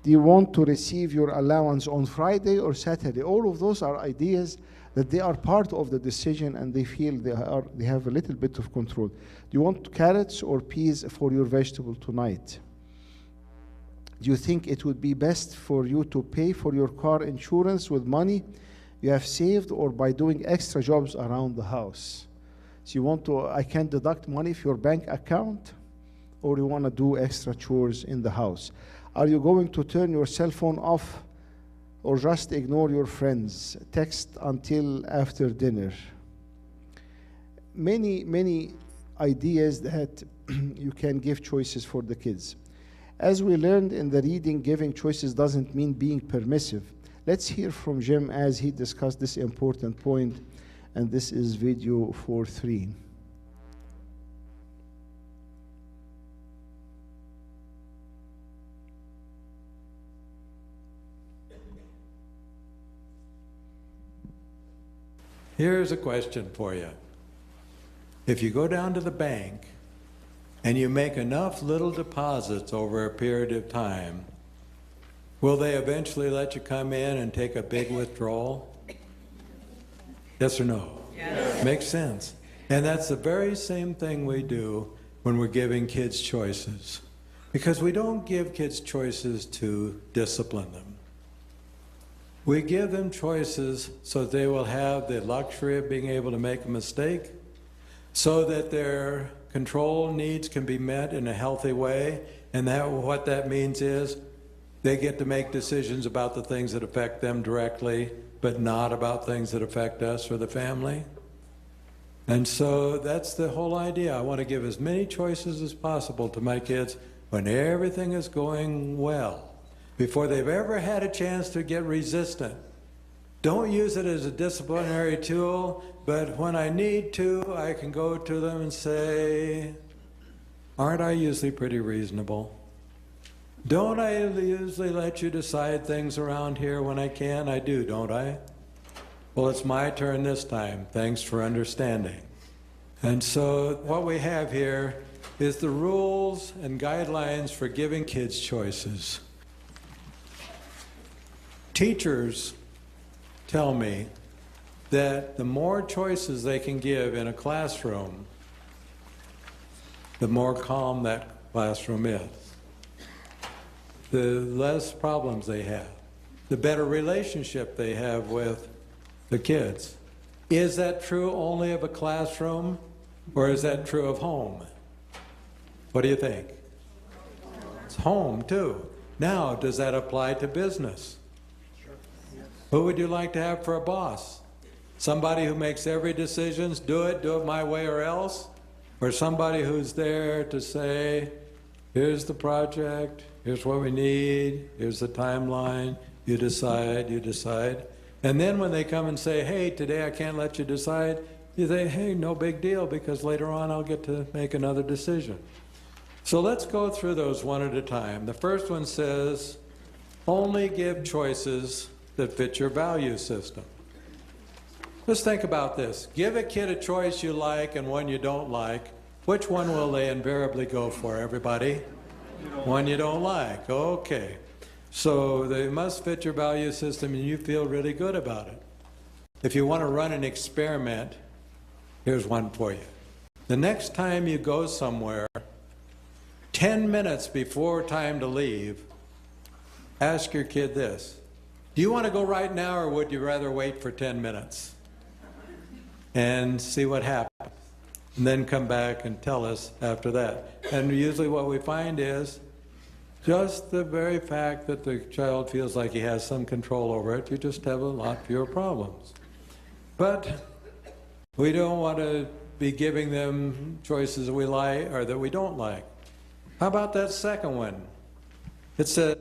Do you want to receive your allowance on Friday or Saturday? All of those are ideas that they are part of the decision, and they feel they have a little bit of control. Do you want carrots or peas for your vegetable tonight? Do you think it would be best for you to pay for your car insurance with money you have saved, or by doing extra jobs around the house? So you want to, I can deduct money from your bank account, or you want to do extra chores in the house? Are you going to turn your cell phone off, or just ignore your friends? Text until after dinner. Many ideas that you can give choices for the kids. As we learned in the reading, giving choices doesn't mean being permissive. Let's hear from Jim as he discussed this important point, and this is video 4.3. Here's a question for you. If you go down to the bank and you make enough little deposits over a period of time, will they eventually let you come in and take a big withdrawal? Yes or no? Yes. Makes sense. And that's the very same thing we do when we're giving kids choices. Because we don't give kids choices to discipline them. We give them choices so they will have the luxury of being able to make a mistake, so that their control needs can be met in a healthy way, and what that means is they get to make decisions about the things that affect them directly, but not about things that affect us or the family. And so that's the whole idea. I want to give as many choices as possible to my kids when everything is going well, before they've ever had a chance to get resistant. Don't use it as a disciplinary tool, but when I need to, I can go to them and say, aren't I usually pretty reasonable? Don't I usually let you decide things around here when I can? I do, don't I? Well, it's my turn this time. Thanks for understanding. And so what we have here is the rules and guidelines for giving kids choices. Teachers tell me that the more choices they can give in a classroom, the more calm that classroom is. The less problems they have, the better relationship they have with the kids. Is that true only of a classroom, or is that true of home? What do you think? It's home too. Now, does that apply to business? Who would you like to have for a boss? Somebody who makes every decision, do it my way or else? Or somebody who's there to say, here's the project, here's what we need, here's the timeline, you decide. And then when they come and say, hey, today I can't let you decide, you say, hey, no big deal, because later on I'll get to make another decision. So let's go through those one at a time. The first one says, only give choices that fit your value system. Let's think about this. Give a kid a choice you like and one you don't like. Which one will they invariably go for, everybody? One you don't like. Okay. So they must fit your value system and you feel really good about it. If you want to run an experiment, here's one for you. The next time you go somewhere, 10 minutes before time to leave, ask your kid this. Do you want to go right now, or would you rather wait for 10 minutes? And see what happens. And then come back and tell us after that. And usually what we find is just the very fact that the child feels like he has some control over it, you just have a lot fewer problems. But we don't want to be giving them choices that we like or that we don't like. How about that second one? It said,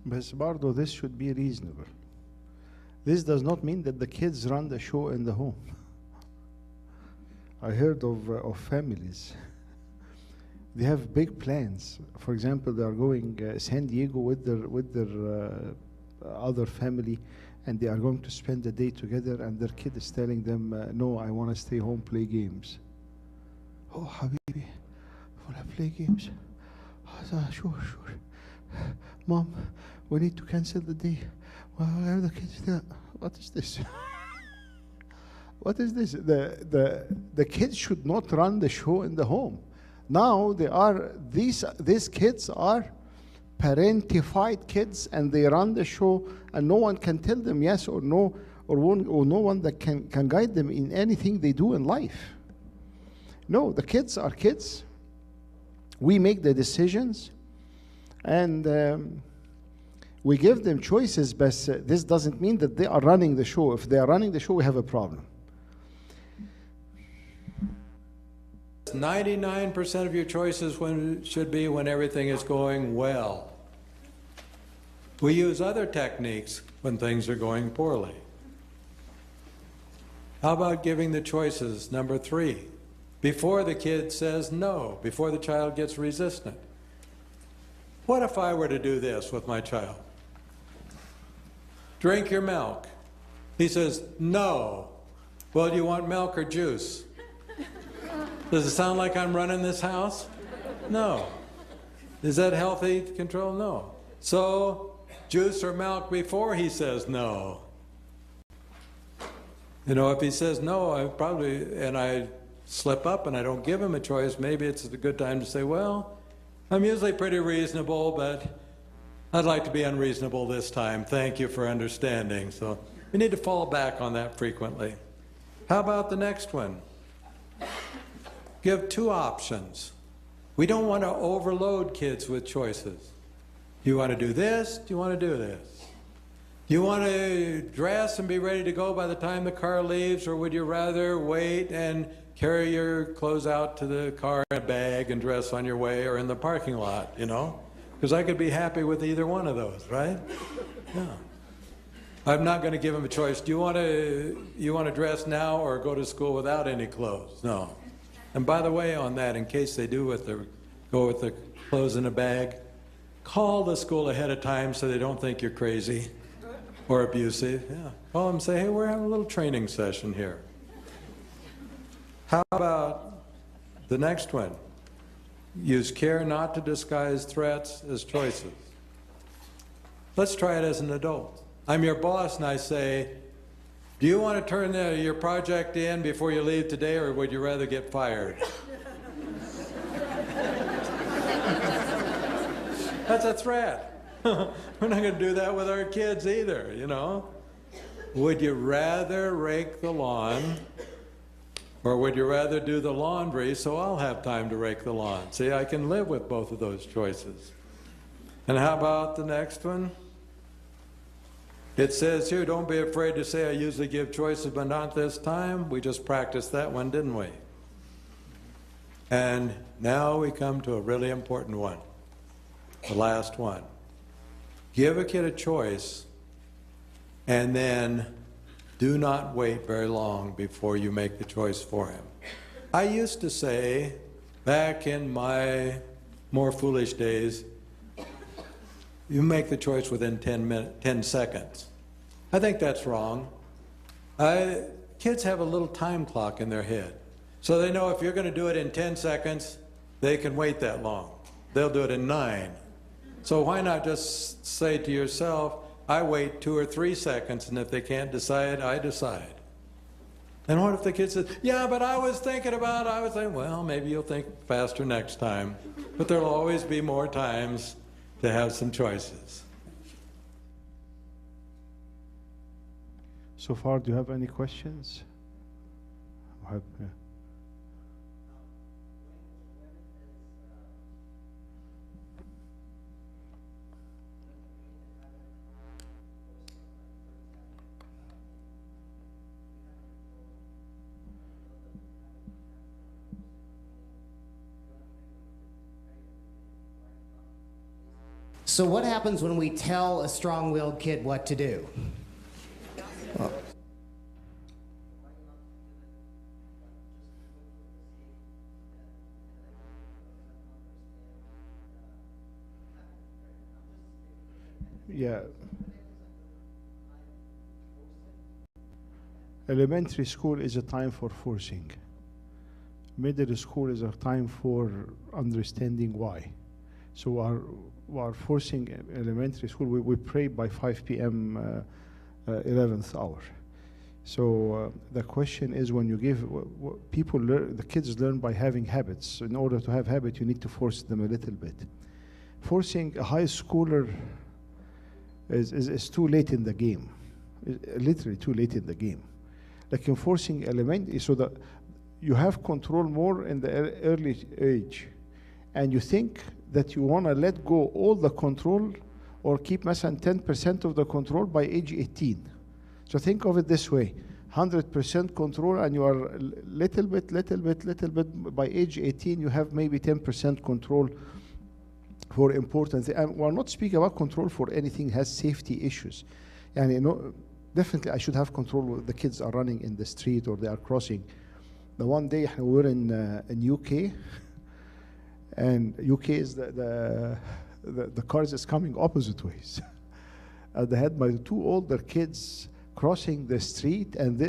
But Bardo, this should be reasonable. This does not mean that the kids run the show in the home. I heard of families. They have big plans. For example, they are going San Diego with their other family, and they are going to spend the day together, and their kid is telling them, no, I want to stay home, play games. Oh, Habibi, want to play games? Sure. Mom, we need to cancel the day. Well, the kids there. What is this? What is this? The kids should not run the show in the home. Now these kids are parentified kids, and they run the show, and no one can tell them yes or no, or no one that can guide them in anything they do in life. No, the kids are kids. We make the decisions, and we give them choices, but this doesn't mean that they are running the show. If they are running the show, we have a problem. 99% of your choices should be when everything is going well. We use other techniques when things are going poorly. How about giving the choices, number 3, before the kid says no, before the child gets resistant? What if I were to do this with my child? Drink your milk. He says, no. Well, do you want milk or juice? Does it sound like I'm running this house? No. Is that healthy control? No. So, juice or milk before he says no. You know, if he says no, I slip up and I don't give him a choice, maybe it's a good time to say, well, I'm usually pretty reasonable, but I'd like to be unreasonable this time. Thank you for understanding. So we need to fall back on that frequently. How about the next one? Give 2 options. We don't want to overload kids with choices. Do you want to do this? Do you want to do this? Do you want to dress and be ready to go by the time the car leaves, or would you rather wait and carry your clothes out to the car in a bag and dress on your way, or in the parking lot, you know? Because I could be happy with either one of those, right? Yeah. I'm not going to give them a choice. Do you want to dress now or go to school without any clothes? No. And by the way, on that, in case they do go with the clothes in a bag, call the school ahead of time so they don't think you're crazy or abusive. Yeah. Call them and say, hey, we're having a little training session here. How about the next one? Use care not to disguise threats as choices. Let's try it as an adult. I'm your boss and I say, do you want to turn your project in before you leave today, or would you rather get fired? That's a threat. We're not going to do that with our kids either, you know. Would you rather rake the lawn, or would you rather do the laundry so I'll have time to rake the lawn? See, I can live with both of those choices. And how about the next one? It says here, don't be afraid to say I usually give choices, but not this time. We just practiced that one, didn't we? And now we come to a really important one, the last one. Give a kid a choice, and then do not wait very long before you make the choice for him. I used to say, back in my more foolish days, you make the choice within 10 seconds. I think that's wrong. Kids have a little time clock in their head. So they know if you're going to do it in 10 seconds, they can wait that long. They'll do it in 9. So why not just say to yourself, I wait 2 or 3 seconds, and if they can't decide, I decide. And what if the kid says, yeah, but I was thinking, well, maybe you'll think faster next time. But there'll always be more times to have some choices. So far, do you have any questions? So what happens when we tell a strong-willed kid what to do? Yeah. Elementary school is a time for forcing. Middle school is a time for understanding why. So our forcing elementary school, we pray by 5 p.m. 11th hour. So the question is, when you give people the kids learn by having habits. In order to have habit, you need to force them a little bit. Forcing a high schooler is too late in the game. literally too late in the game. Like enforcing element, so that you have control more in the early age, and you think that you want to let go all the control or keep مثلا 10% of the control by age 18. So think of it this way: 100% control, and you are little bit, by age 18, you have maybe 10% control for important things. And we're not speaking about control for anything has safety issues. And definitely I should have control when the kids are running in the street or they are crossing. The one day we were in UK, and UK is the cars is coming opposite ways. And they had my two older kids crossing the street, and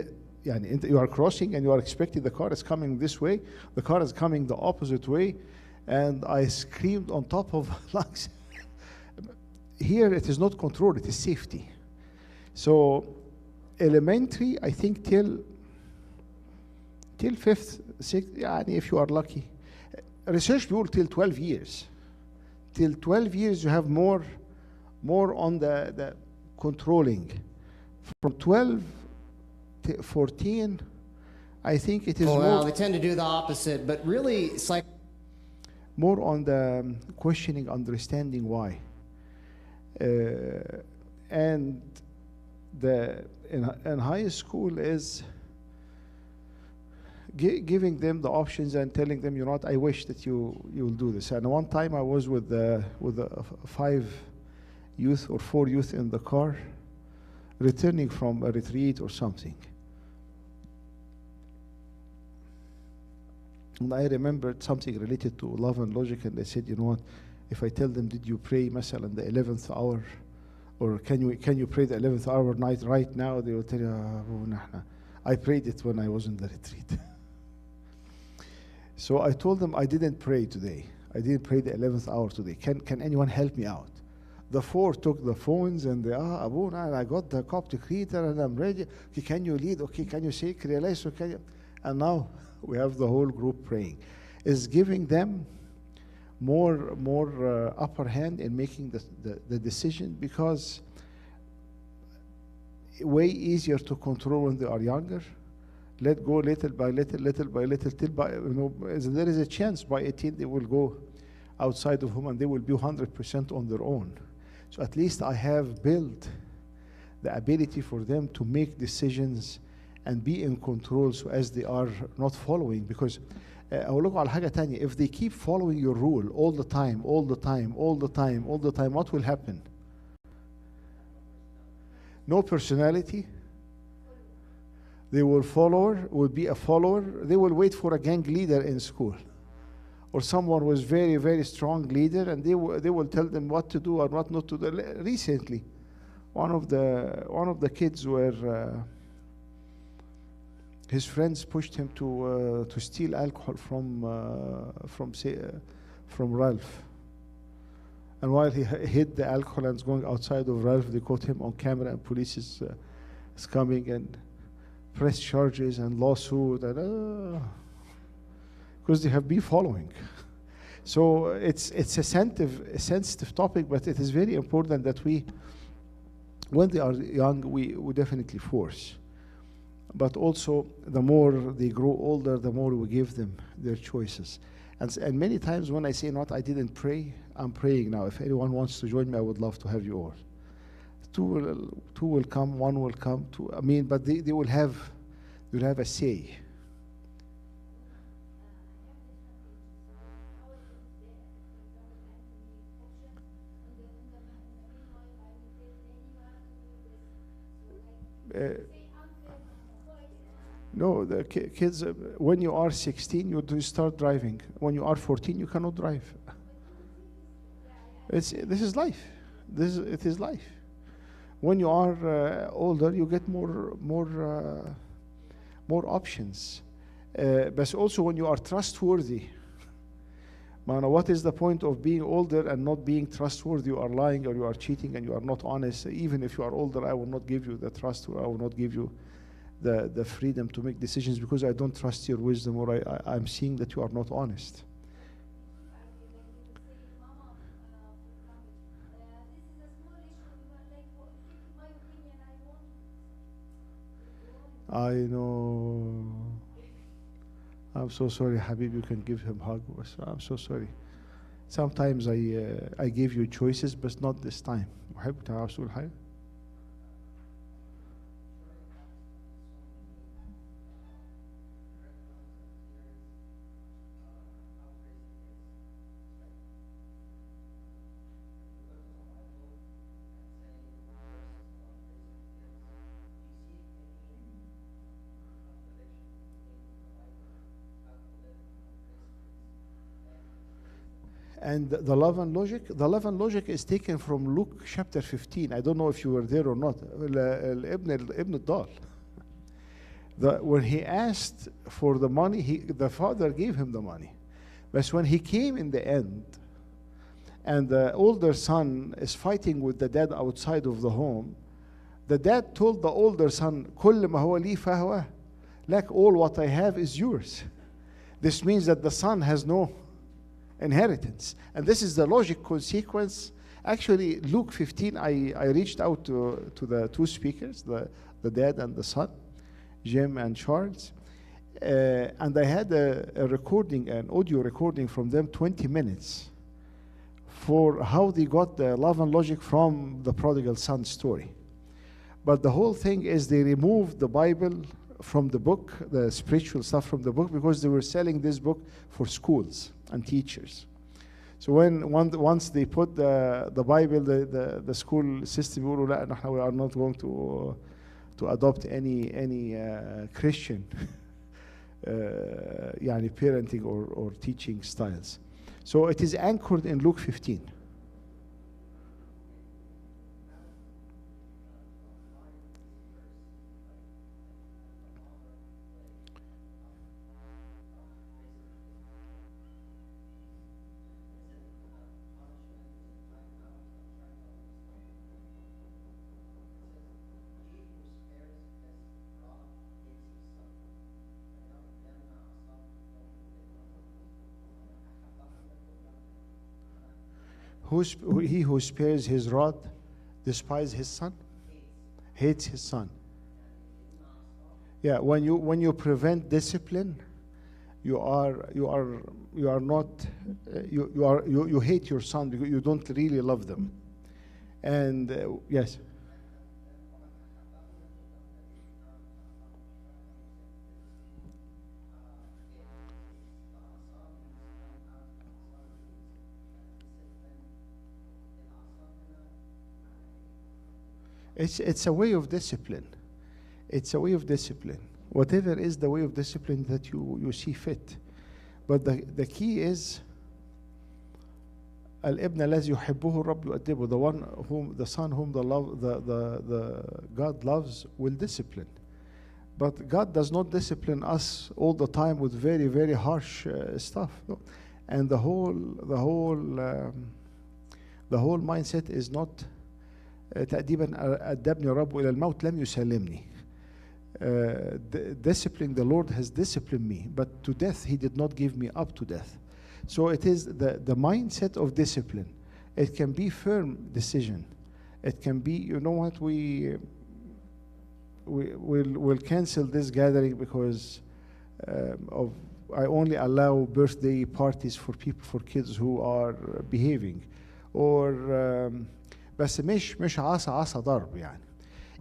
you are crossing and you are expecting the car is coming this way, the car is coming the opposite way, and I screamed on top of lungs. Here it is not control, it is safety. So elementary, I think till fifth, sixth, if you are lucky. Research people till 12 years. Till 12 years you have more on the controlling. From 12 to 14, I think it is well, they tend to do the opposite, but really it's like more on the questioning, understanding why. And in high school is giving them the options and telling them, you know what, I wish that you will do this. And one time I was with 5 youth or 4 youth in the car, returning from a retreat or something. And I remembered something related to love and logic, and they said, you know what, if I tell them, did you pray مثلا the 11th hour, or can you pray the 11th hour night right now, they will tell you, I prayed it when I was in the retreat. So I told them I didn't pray today. I didn't pray the 11th hour today. Can anyone help me out? The 4 took the phones and they, Abuna, and I got the Coptic reader and I'm ready. Okay, can you lead? Okay, can you say Kyrieleis? Okay, and now we have the whole group praying. It's giving them more upper hand in making the decision, because way easier to control when they are younger. Let go little by little, till by, there is a chance by 18 they will go outside of home and they will be 100% on their own. So at least I have built the ability for them to make decisions and be in control, so as they are not following. Because أقول لكم على حاجة تانية, if they keep following your rule all the time, what will happen? No personality. They will be a follower. They will wait for a gang leader in school, or someone who is very, very strong leader, and they will tell them what to do or what not to do. Recently, one of the kids were his friends pushed him to steal alcohol from Ralph. And while he hid the alcohol and was going outside of Ralph, they caught him on camera, and police is coming and press charges and lawsuit, and because they have been following. So it's a sensitive topic, but it is very important that when they are young, we definitely force. But also, the more they grow older, the more we give them their choices. And many times when I say, not, I didn't pray, I'm praying now. If anyone wants to join me, I would love to have you all. Two will come, one will come. But they will have a say. No, the kids, when you are 16, you start driving. When you are 14, you cannot drive. This is life. It is life. When you are older, you get more options. But also when you are trustworthy. What is the point of being older and not being trustworthy? You are lying or you are cheating and you are not honest. Even if you are older, I will not give you the trust, or I will not give you the freedom to make decisions, because I don't trust your wisdom, or I'm seeing that you are not honest. I know. I'm so sorry, Habib. You can give him hug. I'm so sorry. Sometimes I give you choices, but not this time. أحب تعرف تقول حاجة؟ And the love and logic is taken from Luke chapter 15. I don't know if you were there or not. ابن الضال. When he asked for the money, the father gave him the money. But when he came in the end, and the older son is fighting with the dad outside of the home, the dad told the older son, كل ما هو لي فهو, like all what I have is yours. This means that the son has no inheritance. And this is the logic consequence. Actually, Luke 15, I reached out to the two speakers, the dad and the son, Jim and Charles. And I had a recording, an audio recording from them, 20 minutes, for how they got the love and logic from the prodigal son story. But the whole thing is they removed the Bible from the book, the spiritual stuff from the book, because they were selling this book for schools and teachers. So once they put the Bible, the school system يقولوا لا نحن we are not going to adopt any Christian يعني parenting or teaching styles. So it is anchored in Luke 15. He who spares his rod despises his son, hates his son. Yeah, when you prevent discipline, you hate your son because you don't really love them. And yes. It's a way of discipline. It's a way of discipline. Whatever is the way of discipline that you see fit. But the key is الابن الذي يحبه الرب يؤدبه. The son whom the God loves will discipline. But God does not discipline us all the time with very, very harsh stuff. No? And the whole mindset is not تأديبا أدبني الرب إلى الموت لم يسلمني. Discipline, the Lord has disciplined me, but to death He did not give me up to death. So it is the mindset of discipline. It can be firm decision. It can be, you know what, we'll cancel this gathering because I only allow birthday parties for kids who are behaving, or بس مش عصا ضرب يعني.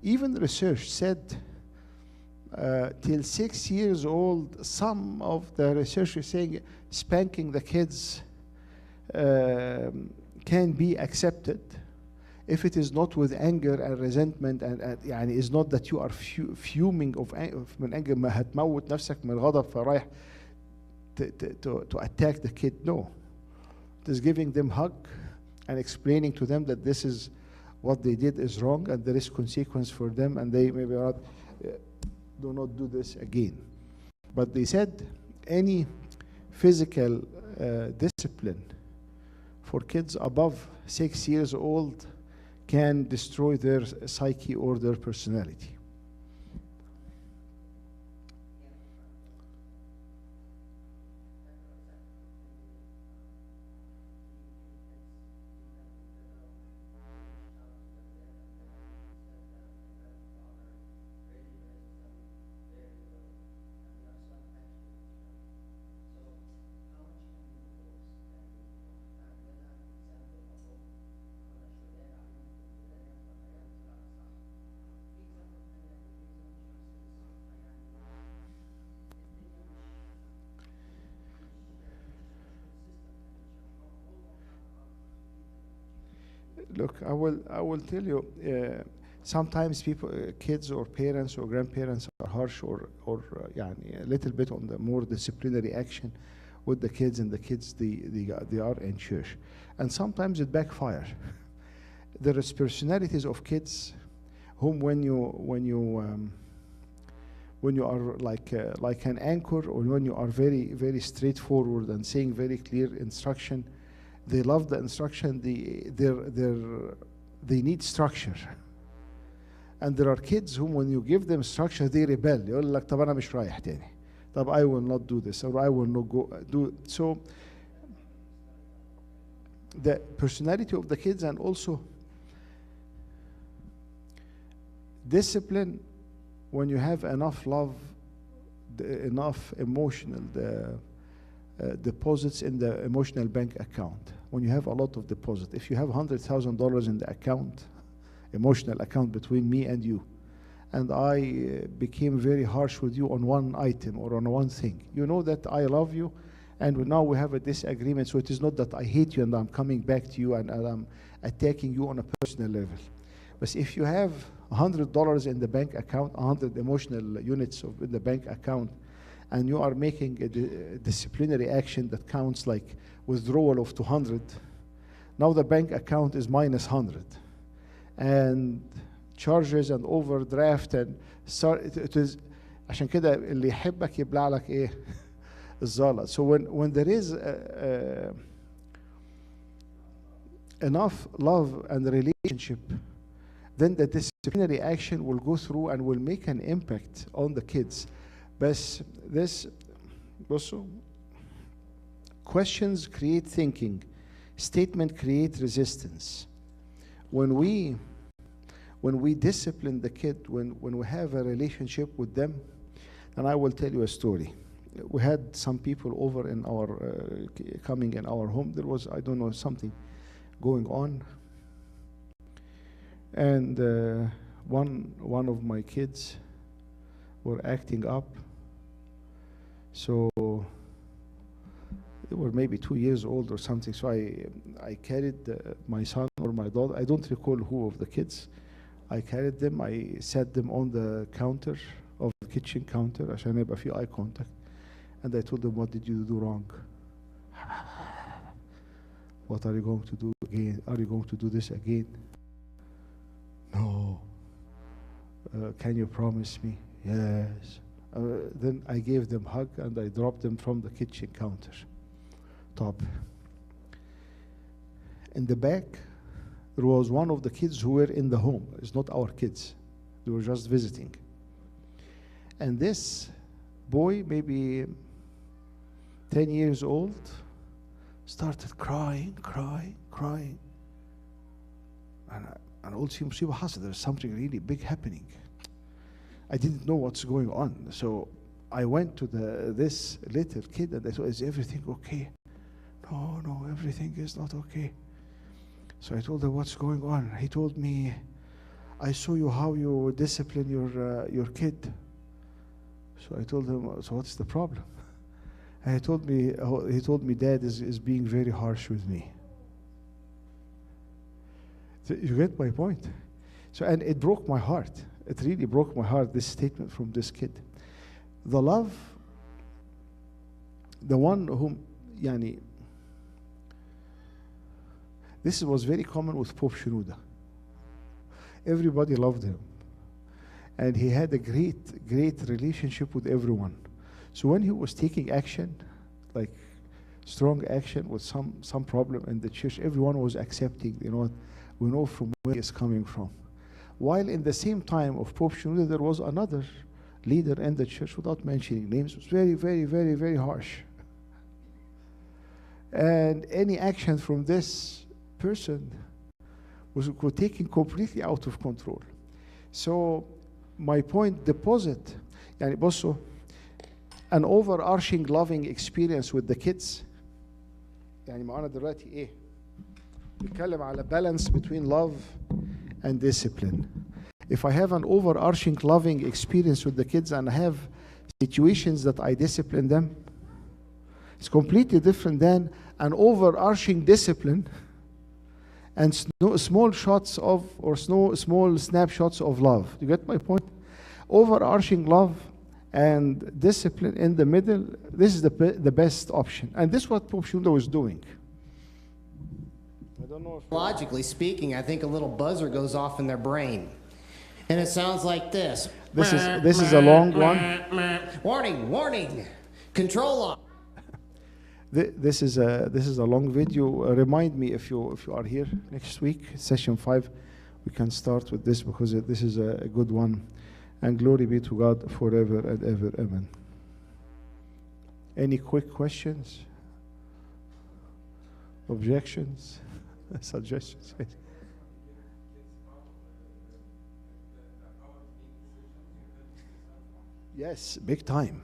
Even research said till 6 years old, some of the research is saying spanking the kids can be accepted if it is not with anger and resentment and يعني is not that you are fuming من anger ما هتموت نفسك من الغضب فرايح to attack the kid. No, it is giving them hug and explaining to them that this is what they did is wrong and there is consequence for them, and they maybe not do not do this again. But they said any physical discipline for kids above 6 years old can destroy their psyche or their personality. Look, I will tell you. Sometimes people, kids or parents or grandparents are harsh or يعني a little bit on the more disciplinary action with the kids, and the kids they are in church, and sometimes it backfires. There is personalities of kids whom when you are like an anchor, or when you are very very straightforward and saying very clear instruction, they love the instruction. They need structure. And there are kids whom when you give them structure they rebel. يقول لك طب أنا مش رايح تاني. طب I will not do this, or I will not go do. So the personality of the kids, and also discipline, when you have enough love, enough emotional deposits in the emotional bank account. When you have a lot of deposit, if you have $100,000 in the account, emotional account between me and you, and I became very harsh with you on one item or on one thing, you know that I love you, and now we have a disagreement. So it is not that I hate you and I'm coming back to you and I'm attacking you on a personal level. But if you have $100 in the bank account, 100 emotional units in the bank account, and you are making a disciplinary action that counts like withdrawal of 200, now the bank account is minus 100, and charges and overdraft, and it is عشان كده اللي يحبك يبلع لك ايه الزلط. So when there is enough love and relationship, then the disciplinary action will go through and will make an impact on the kids. But this also, questions create thinking, statement create resistance. When we discipline the kid, when we have a relationship with them, and I will tell you a story. We had some people over in our coming in our home. There was, I don't know, something going on, and one of my kids were acting up. So they were maybe 2 years old or something. So I carried my son or my daughter. I don't recall who of the kids. I carried them. I sat them on the counter of the kitchen counter عشان يبقى في eye contact. And I told them, what did you do wrong? What are you going to do again? Are you going to do this again? No. Can you promise me? Yes. Then I gave them a hug and I dropped them from the kitchen counter top. In the back, there was one of the kids who were in the home. It's not our kids. They were just visiting. And this boy, maybe 10 years old, started crying. And all seemed to be there's something really big happening. I didn't know what's going on. So I went to this little kid and I said, is everything okay? No, everything is not okay. So I told him, what's going on? He told me, I saw you how you discipline your kid. So I told him, so what's the problem? And he told me, Dad is being very harsh with me. You get my point? So, and it broke my heart. It really broke my heart, this statement from this kid. The love, the one whom, yani, this was very common with Pope Shenouda. Everybody loved him. And he had a great relationship with everyone. So when he was taking action, like strong action with some problem in the church, everyone was accepting, we know from where he's coming from. While in the same time of Pope Shenouda, there was another leader in the church, without mentioning names, was very, very, very, very harsh. And any action from this person was taken completely out of control. So my point, deposit, يعني بصوا, an overarching loving experience with the kids. يعني معانا دلوقتي ايه؟ بنتكلم على balance between love and discipline. If I have an overarching loving experience with the kids and I have situations that I discipline them, it's completely different than an overarching discipline and small shots of, or small snapshots of love. You get my point? Overarching love and discipline in the middle, this is the best option. And this is what Pope Shenouda was doing. I don't know if Logically speaking, I think a little buzzer goes off in their brain. And it sounds like this. this is a long one. Warning, warning. Control off. This is a long video. Remind me if you are here next week, session 5. We can start with this because this is a good one. And glory be to God forever and ever. Amen. Any quick questions? Objections? Suggestions? Yes, big time.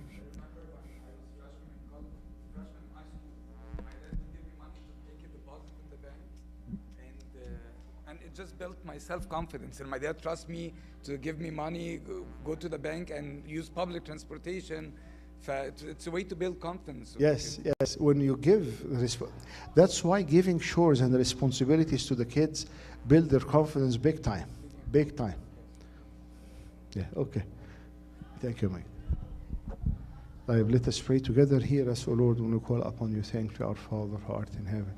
And it just built my self-confidence. And my dad trusts me to give me money, go to the bank and use public transportation. It's a way to build confidence. Yes, yes. When you give, that's why giving chores and responsibilities to the kids build their confidence big time. Big time. Yeah, okay. Thank you, Mike. Let us pray together. Hear us, O Lord, when we call upon you. Thank you, our Father, who art in heaven.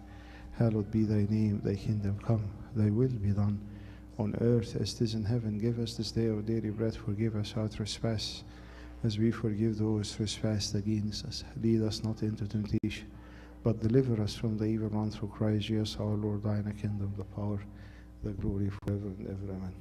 Hallowed be thy name, thy kingdom come, thy will be done on earth as it is in heaven. Give us this day our daily bread. Forgive us our trespass, as we forgive those who trespass against us. Lead us not into temptation, but deliver us from the evil one, through Christ Jesus our Lord. Thine the kingdom, the power, the glory forever and ever. Amen.